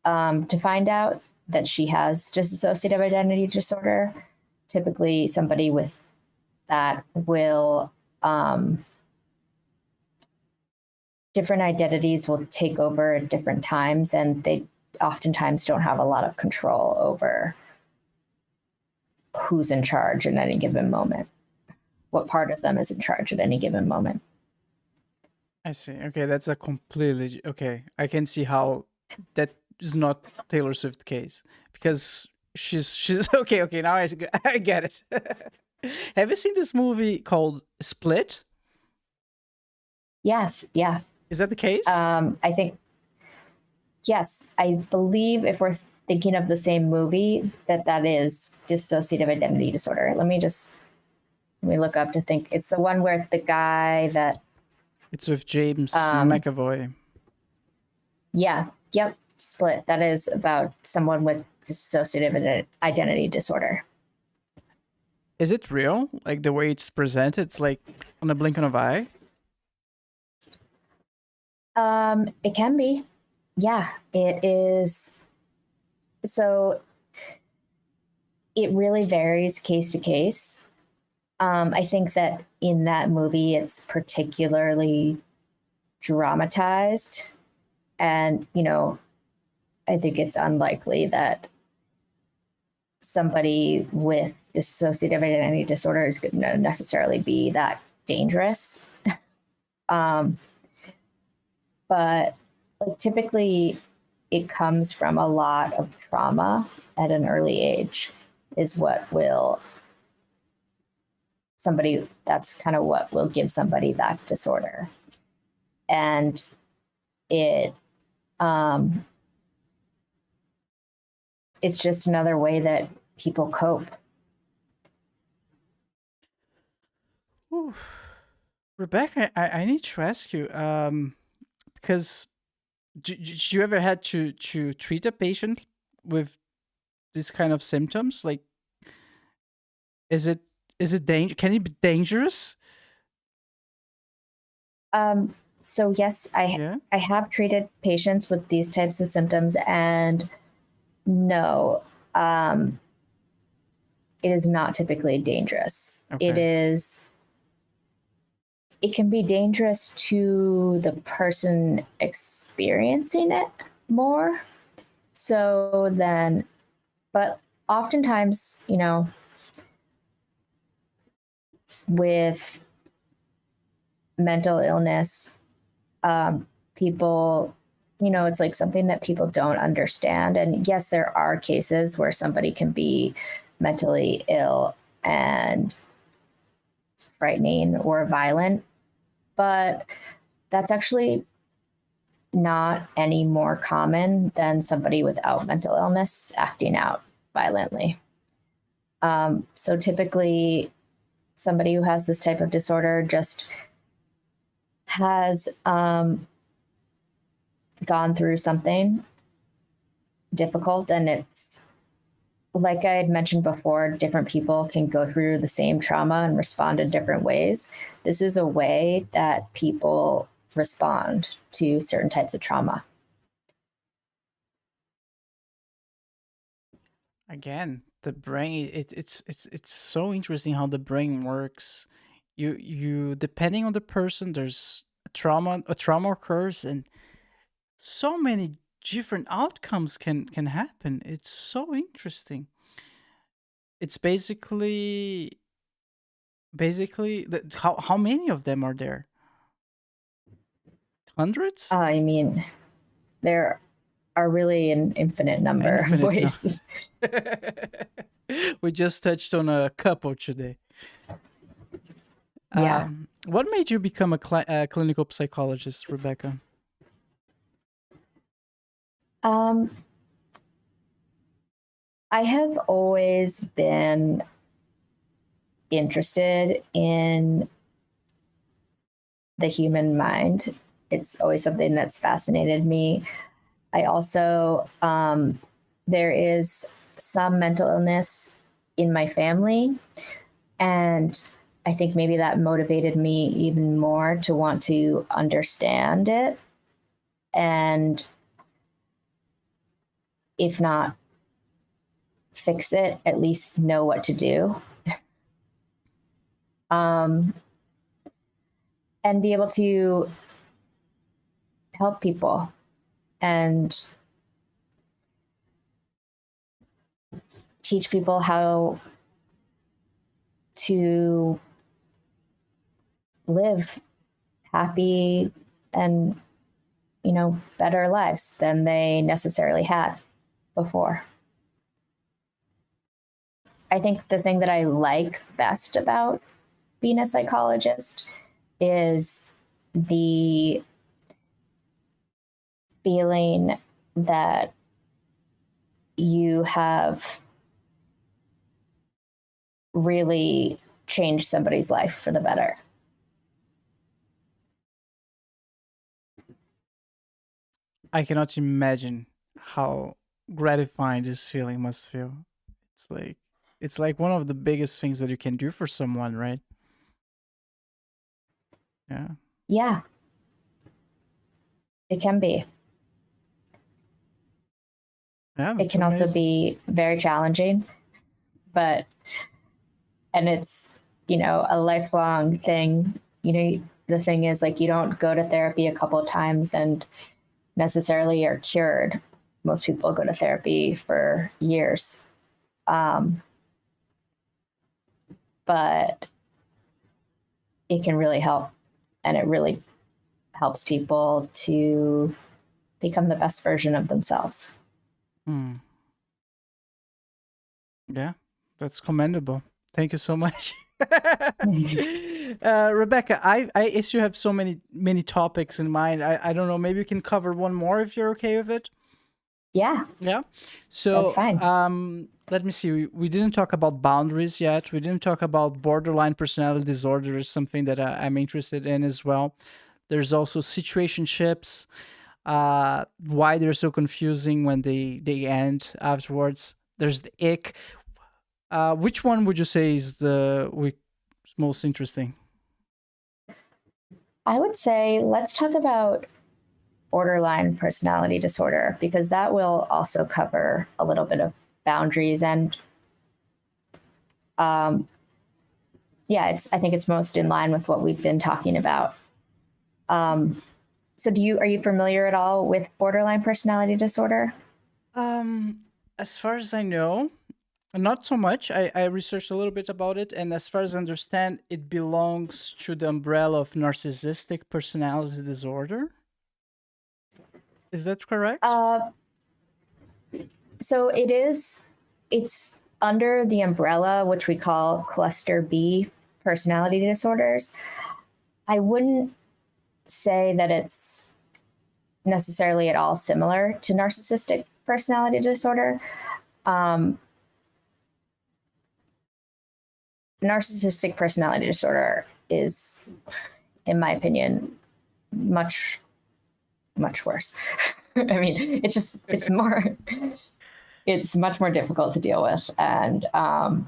to find out that she has dissociative identity disorder. Typically, somebody with that will, different identities will take over at different times, and oftentimes don't have a lot of control over who's in charge at any given moment, what part of them is in charge at any given moment. I see. Okay, that's a completely okay. I can see how that is not Taylor Swift case because she's okay. Okay, now I get it. Have you seen this movie called Split? Yes, yeah. Is that the case? I think, yes, I believe if we're thinking of the same movie, that is dissociative identity disorder. Let me look up to think. It's the one where the guy that. It's with James McAvoy. Yeah, yep, Split. That is about someone with dissociative identity disorder. Is it real? Like the way it's presented, it's like on a blink of an eye? It can be. Yeah, it is. So it really varies case to case. I think that in that movie, it's particularly dramatized. And, I think it's unlikely that somebody with dissociative identity disorder is going to necessarily be that dangerous. But typically it comes from a lot of trauma at an early age is what will give somebody that disorder. And it's just another way that people cope. Ooh. Rebecca, I need to ask you, because did you ever had to treat a patient with this kind of symptoms? Like, is it can it be dangerous? So yes, I have treated patients with these types of symptoms, and no, it is not typically dangerous. Okay. It can be dangerous to the person experiencing it more. So then, but oftentimes, with mental illness, people, it's like something that people don't understand. And yes, there are cases where somebody can be mentally ill and frightening or violent, but that's actually not any more common than somebody without mental illness acting out violently. So typically, somebody who has this type of disorder just has gone through something difficult, and it's like I had mentioned before, different people can go through the same trauma and respond in different ways. This is a way that people respond to certain types of trauma. Again, the brain, it's so interesting how the brain works. You depending on the person, there's a trauma occurs, and so many different outcomes can happen. It's so interesting. It's basically how many of them are there? Hundreds? I mean, there are really an infinite number of ways. We just touched on a couple today. Yeah. What made you become a clinical psychologist, Rebecca? I have always been interested in the human mind. It's always something that's fascinated me. I also, there is some mental illness in my family, and I think maybe that motivated me even more to want to understand it, and if not fix it, at least know what to do. And be able to help people. And teach people how to live happy and, better lives than they necessarily had before. I think the thing that I like best about being a psychologist is the feeling that you have really changed somebody's life for the better. I cannot imagine how gratifying this feeling must feel. It's like one of the biggest things that you can do for someone, right? Yeah. Yeah, it can be. Yeah, It that's can also amazing. be very challenging, and it's, a lifelong thing. The thing is, like, you don't go to therapy a couple of times and necessarily are cured. Most people go to therapy for years. But it can really help, and it really helps people to become the best version of themselves. Yeah, that's commendable. Thank you so much. Rebecca, I guess you have so many topics in mind. I don't know, maybe you can cover one more if you're okay with it. Yeah, Yeah. So that's fine. let me see. We didn't talk about boundaries yet. We didn't talk about borderline personality disorder, is something that I'm interested in as well. There's also situationships, why they're so confusing when they end afterwards. There's the ick. Which one would you say is most interesting? I would say let's talk about borderline personality disorder, because that will also cover a little bit of boundaries and I think it's most in line with what we've been talking about. So are you familiar at all with borderline personality disorder? As far as I know, not so much. I researched a little bit about it, and as far as I understand, it belongs to the umbrella of narcissistic personality disorder. Is that correct? So it's under the umbrella, which we call cluster B personality disorders. I wouldn't say that it's necessarily at all similar to narcissistic personality disorder. Narcissistic personality disorder is, in my opinion, much worse. I mean, it's much more difficult to deal with, and I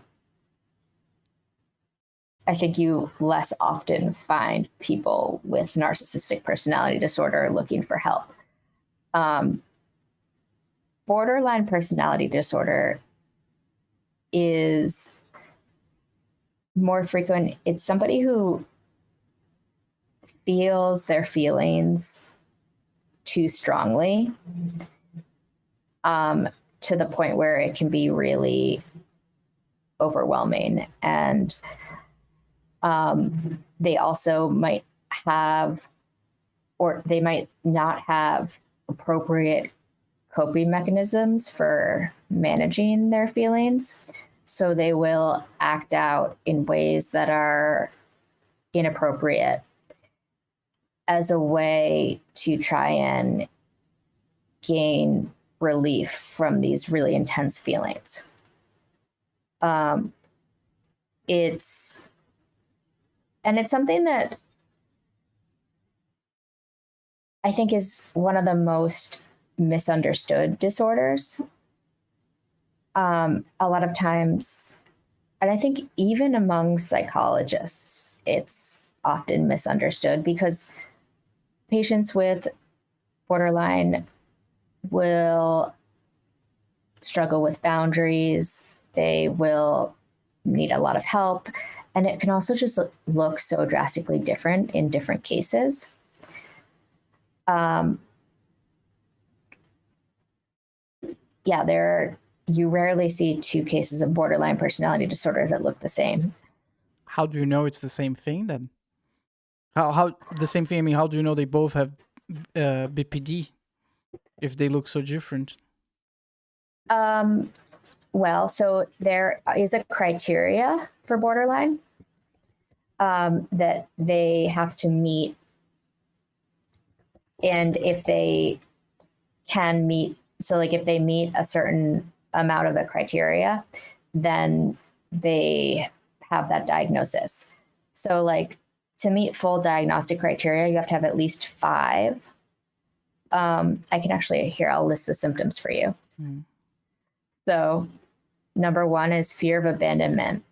think you less often find people with narcissistic personality disorder looking for help. Borderline personality disorder is more frequent. It's somebody who feels their feelings too strongly, to the point where it can be really overwhelming. And they also might have, or they might not have, appropriate coping mechanisms for managing their feelings. So they will act out in ways that are inappropriate as a way to try and gain relief from these really intense feelings. It's something that I think is one of the most misunderstood disorders. A lot of times, and I think even among psychologists, it's often misunderstood because patients with borderline will struggle with boundaries. They will need a lot of help. And it can also just look so drastically different in different cases. There are you rarely see two cases of borderline personality disorder that look the same. How do you know it's the same thing then? How the same thing? I mean, how do you know they both have BPD if they look so different? Well, so there is a criteria for borderline that they have to meet. And if they can meet, so like if they meet a certain amount of the criteria, then they have that diagnosis. So like to meet full diagnostic criteria, you have to have at least 5. I can actually, here, I'll list the symptoms for you. So number 1 is fear of abandonment.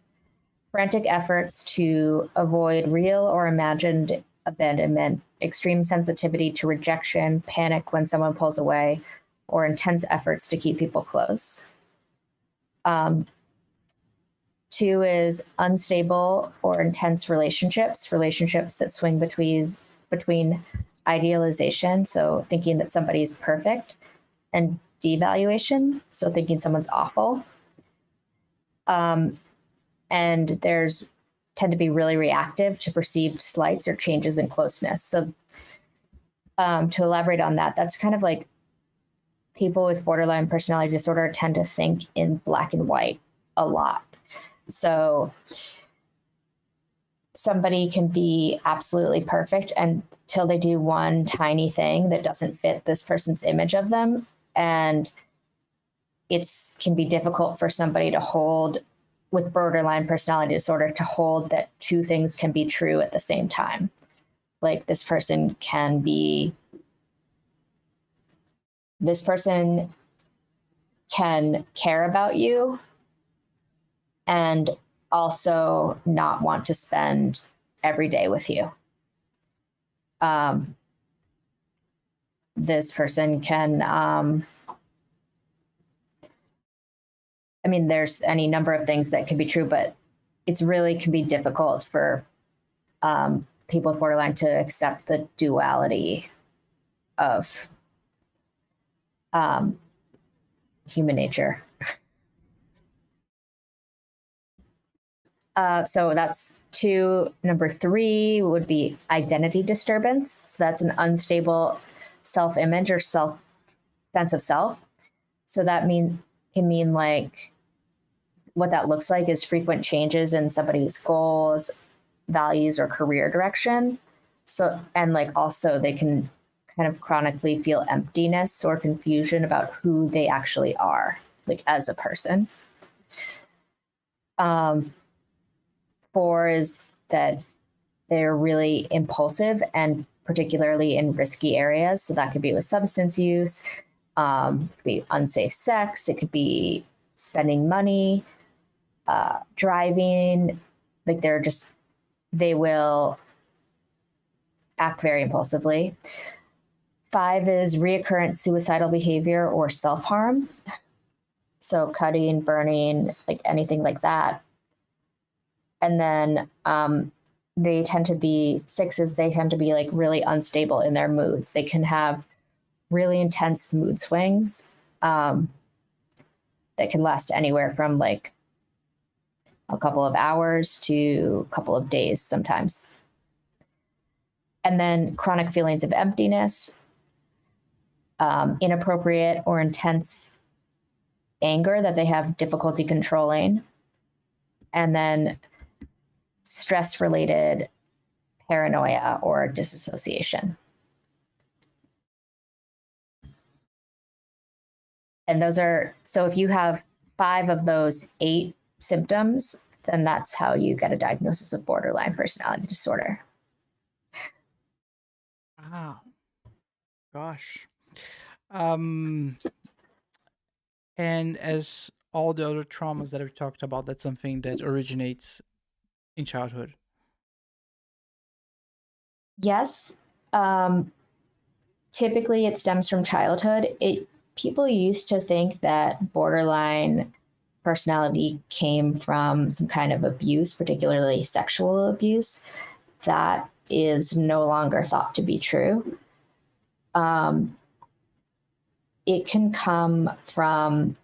Frantic efforts to avoid real or imagined abandonment, extreme sensitivity to rejection, panic when someone pulls away, or intense efforts to keep people close. 2 is unstable or intense relationships that swing between idealization, so thinking that somebody's perfect, and devaluation, so thinking someone's awful. And there's tend to be really reactive to perceived slights or changes in closeness. So to elaborate on that, that's kind of like people with borderline personality disorder tend to think in black and white a lot. So somebody can be absolutely perfect until they do one tiny thing that doesn't fit this person's image of them. And it can be difficult for somebody to hold, with borderline personality disorder, to hold that 2 things can be true at the same time. Like this person can care about you and also not want to spend every day with you. This person can, I mean, there's any number of things that can be true, but it's really can be difficult for people with borderline to accept the duality of human nature. So that's 2. Number 3 would be identity disturbance. So that's an unstable self-image or sense of self. So that can mean like, what that looks like is frequent changes in somebody's goals, values, or career direction. So, and like also they can kind of chronically feel emptiness or confusion about who they actually are, like as a person. 4 is that they're really impulsive, and particularly in risky areas. So that could be with substance use, it could be unsafe sex, it could be spending money, driving. Like they will act very impulsively. 5 is reoccurrent suicidal behavior or self-harm. So cutting, burning, like anything like that. And then 6 is they tend to be like really unstable in their moods. They can have really intense mood swings that can last anywhere from like a couple of hours to a couple of days sometimes. And then chronic feelings of emptiness, inappropriate or intense anger that they have difficulty controlling, and then stress-related paranoia or disassociation. And those are, so if you have 5 of those 8 symptoms, then that's how you get a diagnosis of borderline personality disorder. Wow. Gosh. And as all the other traumas that we've talked about, that's something that originates in childhood. Yes. Typically it stems from childhood. People used to think that borderline personality came from some kind of abuse, particularly sexual abuse. That is no longer thought to be true. It can come from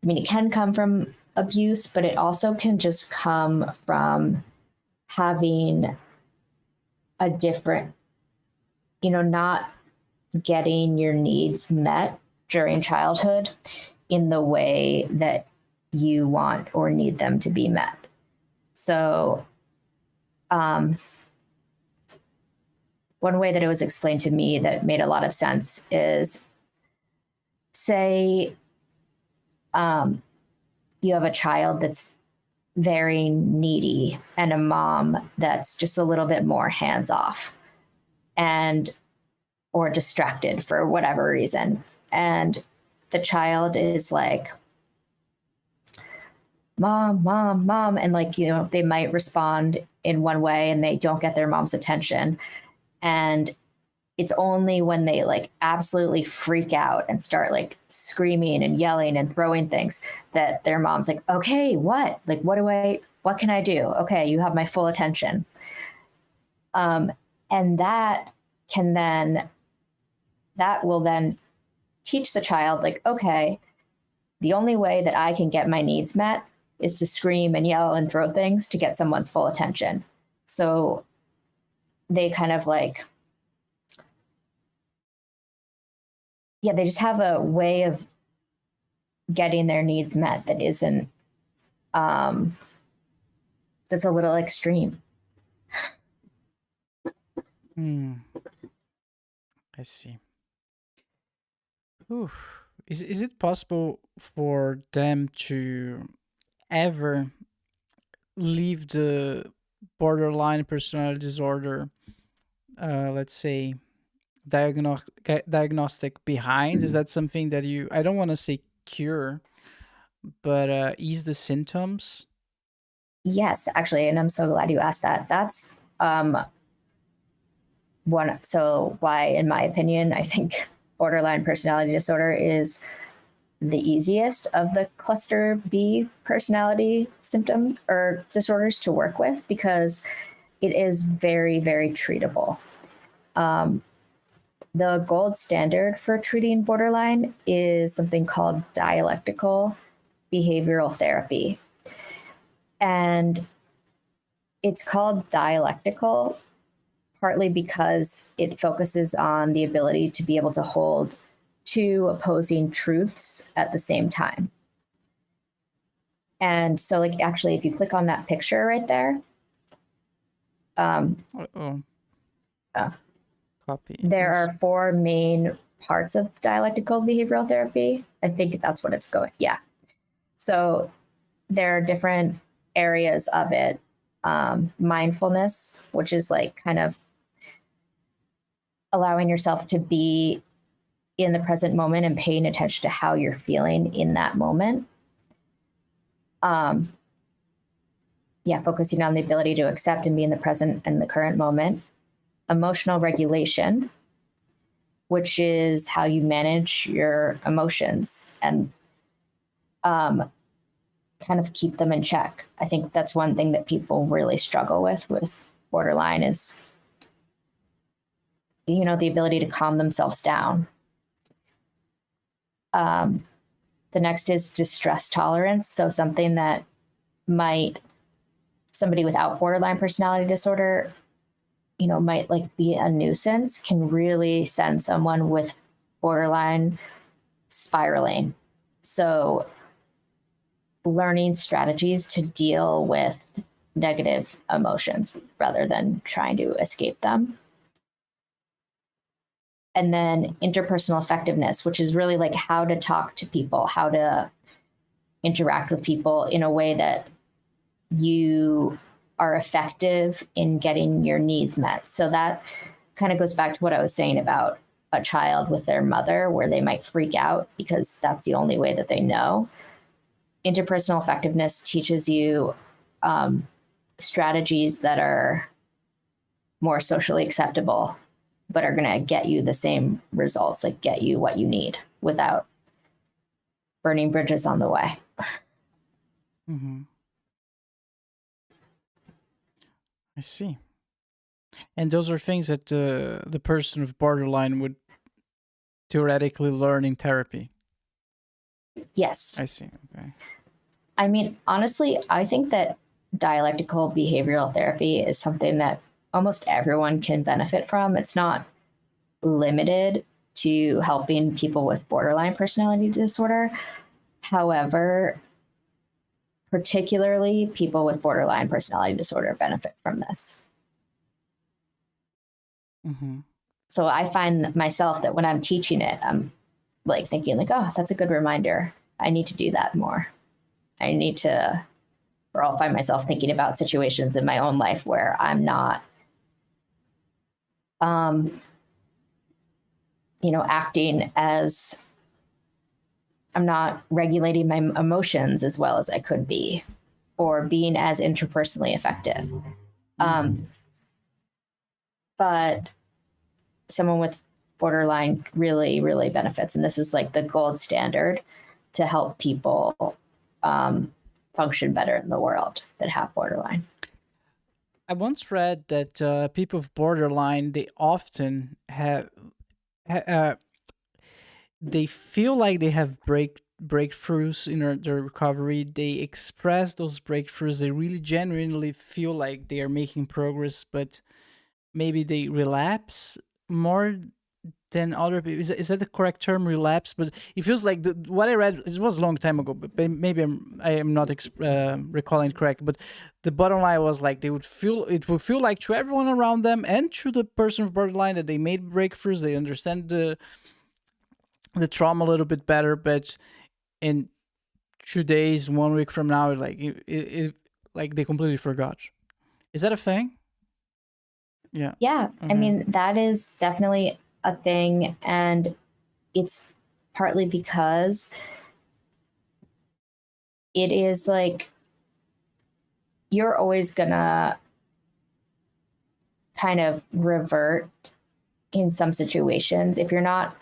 I mean, it can come from abuse, but it also can just come from having a different, not getting your needs met during childhood in the way that you want or need them to be met. So, one way that it was explained to me that made a lot of sense is, say, you have a child that's very needy and a mom that's just a little bit more hands off or distracted for whatever reason. And the child is like, mom, mom, mom. And they might respond in one way and they don't get their mom's attention. And it's only when they absolutely freak out and start screaming and yelling and throwing things that their mom's like, okay, what? What can I do? Okay, you have my full attention. And that will then teach the child, okay, the only way that I can get my needs met is to scream and yell and throw things to get someone's full attention. So they kind of they just have a way of getting their needs met that isn't, that's a little extreme. I see. Ooh. Is it possible for them to ever leave the borderline personality disorder, let's say, diagnostic behind? Is that something that I don't want to say cure, but ease the symptoms? Yes, actually, and I'm so glad you asked that. That's one. So why, in my opinion, I think borderline personality disorder is the easiest of the cluster B personality symptom or disorders to work with, because it is very, very treatable. The gold standard for treating borderline is something called dialectical behavioral therapy. And it's called dialectical partly because it focuses on the ability to be able to hold two opposing truths at the same time. And so, actually, if you click on that picture right there, Copy. There are 4 main parts of dialectical behavioral therapy. I think that's what it's going. Yeah. So there are different areas of it. Mindfulness, which is kind of allowing yourself to be in the present moment and paying attention to how you're feeling in that moment. Focusing on the ability to accept and be in the present and the current moment. Emotional regulation, which is how you manage your emotions and kind of keep them in check. I think that's one thing that people really struggle with borderline is, the ability to calm themselves down. The next is distress tolerance. So something that somebody without borderline personality disorder might be a nuisance, can really send someone with borderline spiraling. So learning strategies to deal with negative emotions rather than trying to escape them. And then interpersonal effectiveness, which is really how to talk to people, how to interact with people in a way that you are effective in getting your needs met. So that kind of goes back to what I was saying about a child with their mother, where they might freak out because that's the only way that they know. Interpersonal effectiveness teaches you strategies that are more socially acceptable, but are going to get you the same results, get you what you need without burning bridges on the way. Mm-hmm. I see. And those are things that the person with borderline would theoretically learn in therapy. Yes. I see. Okay. I mean, honestly, I think that dialectical behavioral therapy is something that almost everyone can benefit from. It's not limited to helping people with borderline personality disorder. However, particularly people with borderline personality disorder benefit from this. Mm-hmm. So I find myself that when I'm teaching it, I'm like thinking like, oh, that's a good reminder. I need to do that more. I need to, or I'll find myself thinking about situations in my own life where I'm not, acting as, I'm not regulating my emotions as well as I could be, or being as interpersonally effective. But someone with borderline really, really benefits. And this is like the gold standard to help people function better in the world that have borderline. I once read that people with borderline, they often have, they feel like they have breakthroughs in their recovery. They express those breakthroughs. They really genuinely feel like they are making progress, but maybe they relapse more than other people. Is that the correct term, relapse? But it feels like what I read, it was a long time ago, but maybe I am not recalling it correct. But the bottom line was like it would feel like to everyone around them and to the person with borderline that they made breakthroughs. They understand the trauma a little bit better, but in 2 days, 1 week from now, like like they completely forgot. Is that a thing? Yeah. Yeah. I mean, that is definitely a thing. And it's partly because it is like you're always gonna kind of revert in some situations. If you're not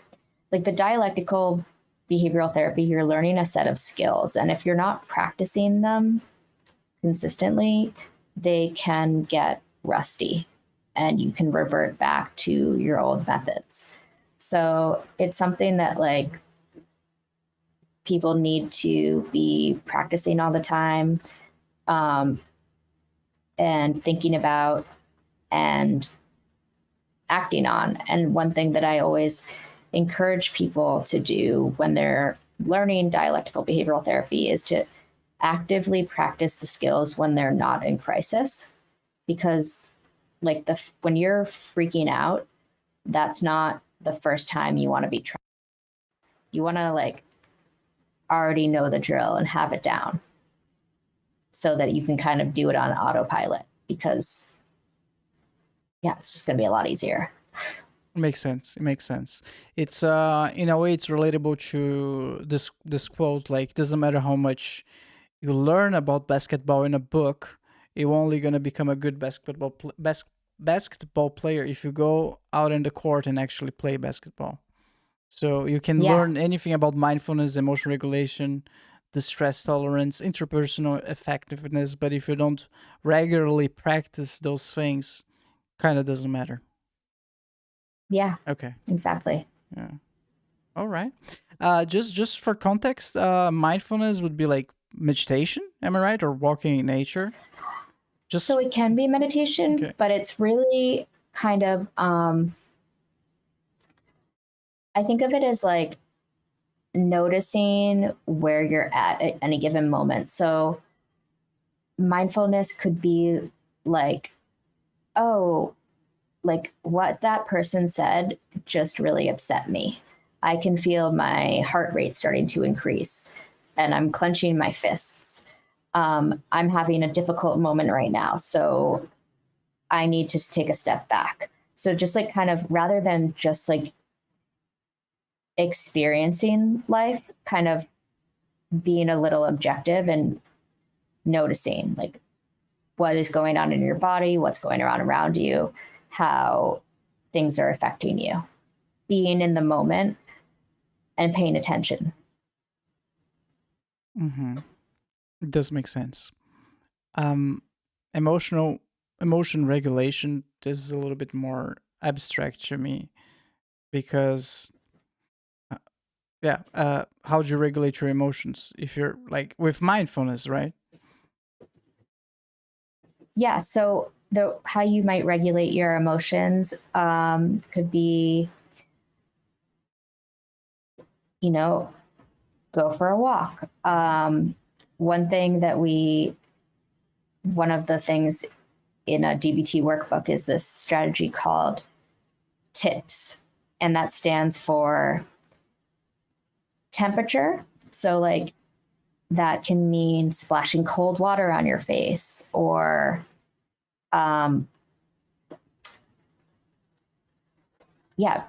like the dialectical behavioral therapy, you're learning a set of skills. And if you're not practicing them consistently, they can get rusty and you can revert back to your old methods. So it's something that like people need to be practicing all the time, and thinking about and acting on. And one thing that I always encourage people to do when they're learning dialectical behavioral therapy is to actively practice the skills when they're not in crisis, because like when you're freaking out, that's not the first time you want to be trying. You want to like already know the drill and have it down so that you can kind of do it on autopilot, because it's just going to be a lot easier. It makes sense. It's in a way it's relatable to this quote, like doesn't matter how much you learn about basketball in a book, you're only going to become a good basketball player if you go out in the court and actually play basketball. So you can learn anything about mindfulness, emotional regulation, distress tolerance, interpersonal effectiveness, but if you don't regularly practice those things, kind of doesn't matter. Yeah. Okay. Exactly. Yeah. All right. Just for context, mindfulness would be like meditation, am I right? Or walking in nature? So it can be meditation, but it's really kind of I think of it as like noticing where you're at any given moment. So mindfulness could be like, oh, like what that person said just really upset me. I can feel my heart rate starting to increase and I'm clenching my fists. I'm having a difficult moment right now, so I need to take a step back. So just like kind of rather than just like experiencing life, kind of being a little objective and noticing like what is going on in your body, what's going on around you, how things are affecting you, being in the moment and paying attention. Mm-hmm. It does make sense. Emotion regulation, this is a little bit more abstract to me because how do you regulate your emotions if you're like with mindfulness, right? Yeah. So how you might regulate your emotions could be, go for a walk. One of the things in a DBT workbook is this strategy called TIPS, and that stands for temperature. So like that can mean splashing cold water on your face, or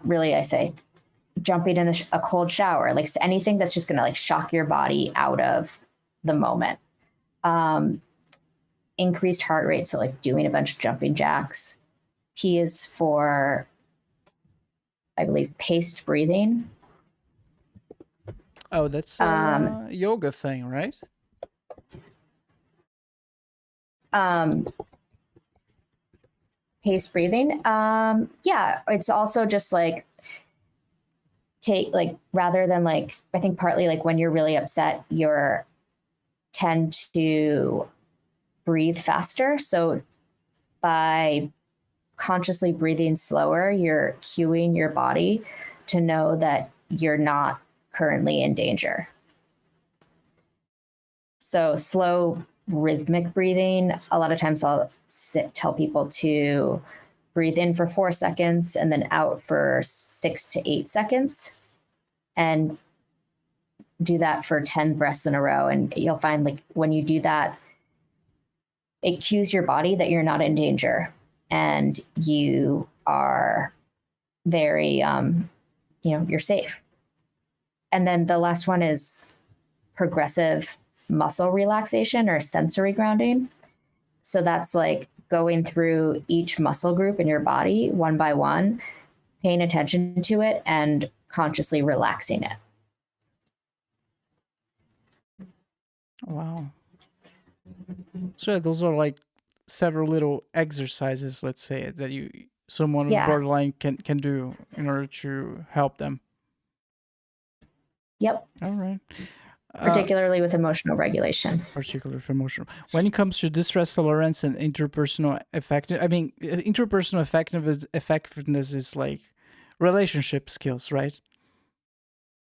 really, I say jumping in a cold shower, like anything that's just going to like shock your body out of the moment. Increased heart rate, so like doing a bunch of jumping jacks. P is for, I believe, paced breathing. Oh, that's a yoga thing, right? Paced breathing. It's also just like rather than like, I think partly like when you're really upset, you're tend to breathe faster. So by consciously breathing slower, you're cueing your body to know that you're not currently in danger. So slow rhythmic breathing, a lot of times I'll tell people to breathe in for 4 seconds and then out for 6 to 8 seconds, and do that for 10 breaths in a row. And you'll find like when you do that, it cues your body that you're not in danger and you are very, you're safe. And then the last one is progressive muscle relaxation or sensory grounding. So that's like going through each muscle group in your body one by one, paying attention to it and consciously relaxing it. Wow. So those are like several little exercises, let's say, that someone with borderline can do in order to help them. Yep. All right. Particularly with emotional regulation. Particularly for emotional. When it comes to distress tolerance and interpersonal effectiveness is like relationship skills, right?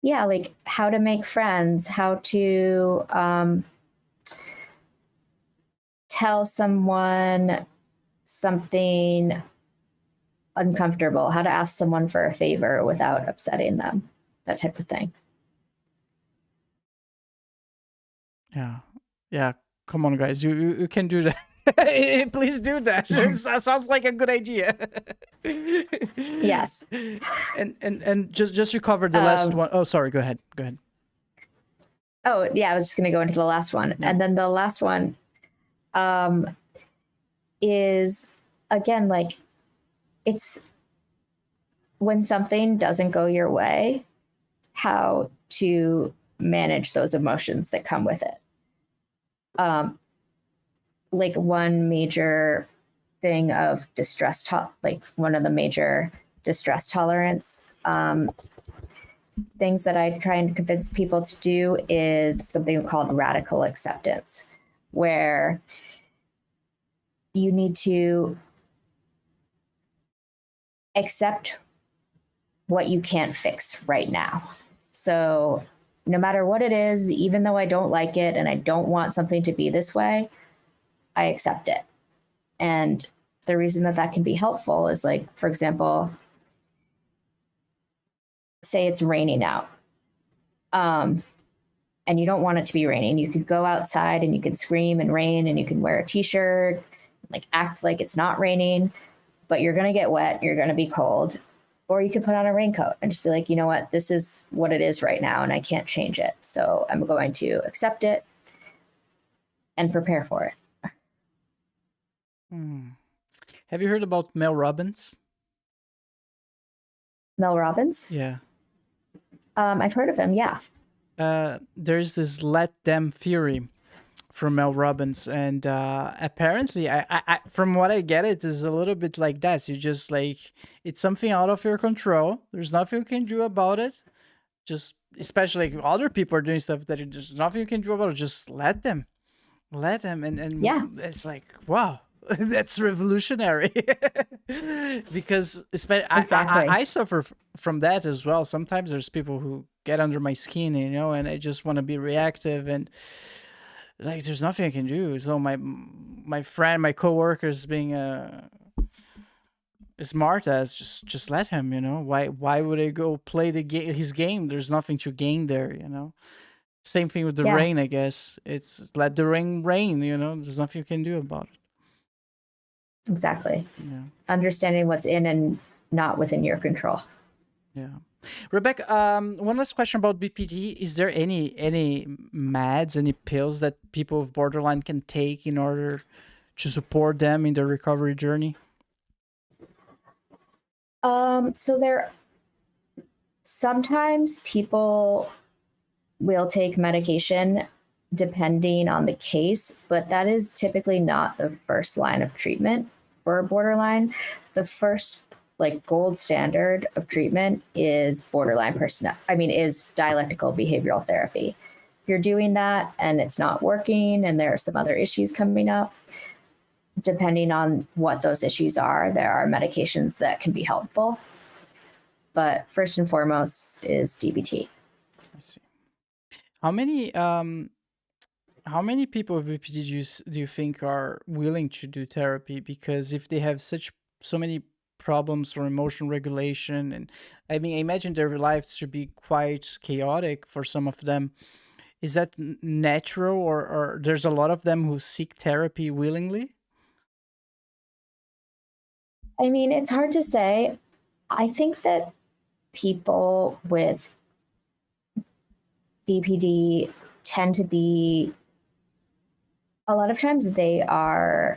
Yeah, like how to make friends, how to tell someone something uncomfortable, how to ask someone for a favor without upsetting them, that type of thing. Yeah. Come on, guys, you can do that. Please do that. That sounds like a good idea. Yes. And just to cover the last one. Oh, sorry. Go ahead. Oh, yeah. I was just going to go into the last one, and then the last one is again like it's when something doesn't go your way, how to manage those emotions that come with it. Like one major thing of distress, like one of the major distress tolerance things that I try and convince people to do is something called radical acceptance, where you need to accept what you can't fix right now. So no matter what it is, even though I don't like it and I don't want something to be this way, I accept it. And the reason that can be helpful is like, for example, say it's raining out, and you don't want it to be raining. You could go outside and you can scream and rain and you can wear a t-shirt, like act like it's not raining, but you're going to get wet. You're going to be cold. Or you could put on a raincoat and just be like, you know what, this is what it is right now and I can't change it. So I'm going to accept it and prepare for it. Have you heard about Mel Robbins? Mel Robbins? Yeah. I've heard of him, yeah. There's this let them theory from Mel Robbins, and apparently, I from what I get, it is a little bit like that. You just like, it's something out of your control. There's nothing you can do about it. Just especially if other people are doing stuff that there's nothing you can do about it. Just let them, and Yeah. it's like, wow, that's revolutionary. Because Exactly. I suffer from that as well. Sometimes there's people who get under my skin, and I just want to be reactive, and like there's nothing I can do. So my friend, my coworkers being smart as just let him. Why would I go play his game? There's nothing to gain there. Same thing with the Yeah. rain, I guess. It's let the rain. There's nothing you can do about it. Exactly. Yeah. Understanding what's in and not within your control. Yeah. Rebecca, one last question about BPD. Is there any meds, any pills that people with borderline can take in order to support them in their recovery journey? So sometimes people will take medication depending on the case, but that is typically not the first line of treatment for borderline. The first gold standard of treatment is is dialectical behavioral therapy. If you're doing that and it's not working and there are some other issues coming up, depending on what those issues are, there are medications that can be helpful. But first and foremost is DBT. I see. How many people with BPD do you think are willing to do therapy? Because if they have so many problems for emotion regulation, and I imagine their lives should be quite chaotic for some of them. Is that natural, or there's a lot of them who seek therapy willingly? It's hard to say. I think that people with BPD tend to be, a lot of times they are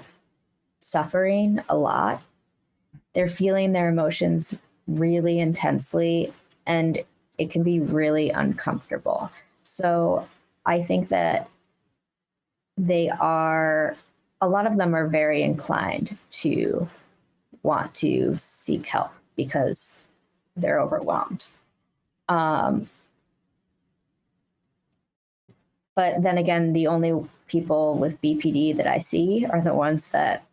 suffering a lot. They're feeling their emotions really intensely, and it can be really uncomfortable. So I think that a lot of them are very inclined to want to seek help because they're overwhelmed. But then again, the only people with BPD that I see are the ones that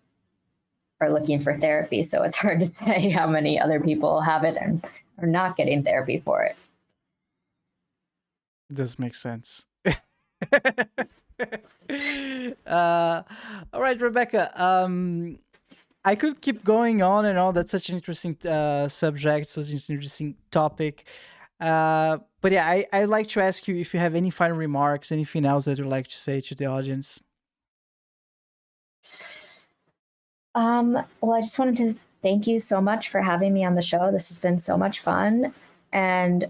are looking for therapy. So it's hard to say how many other people have it and are not getting therapy for it. Does make sense. All right, Rebecca. I could keep going on and on. That's such an interesting subject, such an interesting topic. But yeah, I'd like to ask you if you have any final remarks, anything else that you'd like to say to the audience. Well, I just wanted to thank you so much for having me on the show. This has been so much fun. And,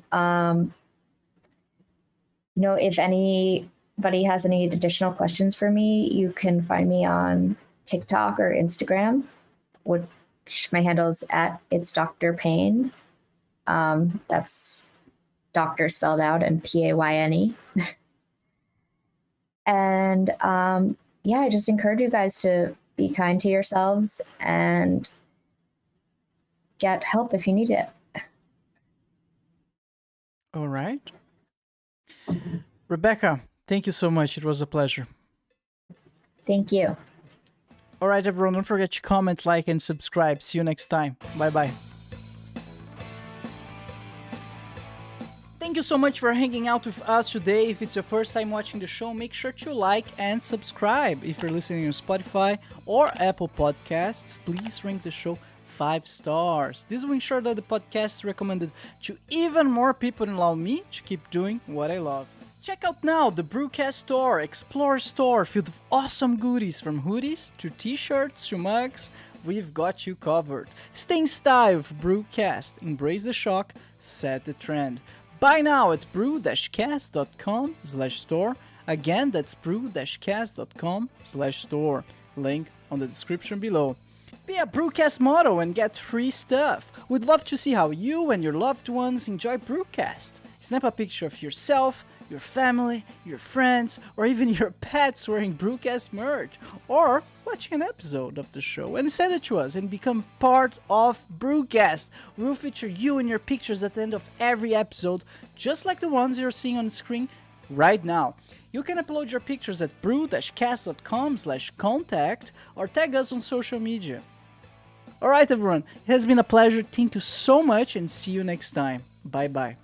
if anybody has any additional questions for me, you can find me on TikTok or Instagram, which my handle is at It's Dr. Payne. That's doctor spelled out and Payne. And I just encourage you guys to be kind to yourselves and get help if you need it. All right. Rebecca, thank you so much. It was a pleasure. Thank you. All right, everyone. Don't forget to comment, like, and subscribe. See you next time. Bye-bye. Thank you so much for hanging out with us today. If it's your first time watching the show, make sure to like and subscribe. If you're listening on Spotify or Apple Podcasts, please rank the show 5 stars. This will ensure that the podcast is recommended to even more people and allow me to keep doing what I love. Check out now the BruCast store, Explore store, filled with awesome goodies from hoodies to t-shirts to mugs. We've got you covered. Stay in style with BruCast. Embrace the shock, set the trend. Buy now at bru-cast.com/store. Again, that's bru-cast.com/store. Link on the description below. Be a BruCast model and get free stuff. We'd love to see how you and your loved ones enjoy BruCast. Snap a picture of yourself, your family, your friends, or even your pets wearing BruCast merch. Or watching an episode of the show and send it to us and become part of BruCast. We will feature you and your pictures at the end of every episode, just like the ones you're seeing on the screen right now. You can upload your pictures at bru-cast.com/contact or tag us on social media. Alright everyone, it has been a pleasure. Thank you so much and see you next time. Bye bye.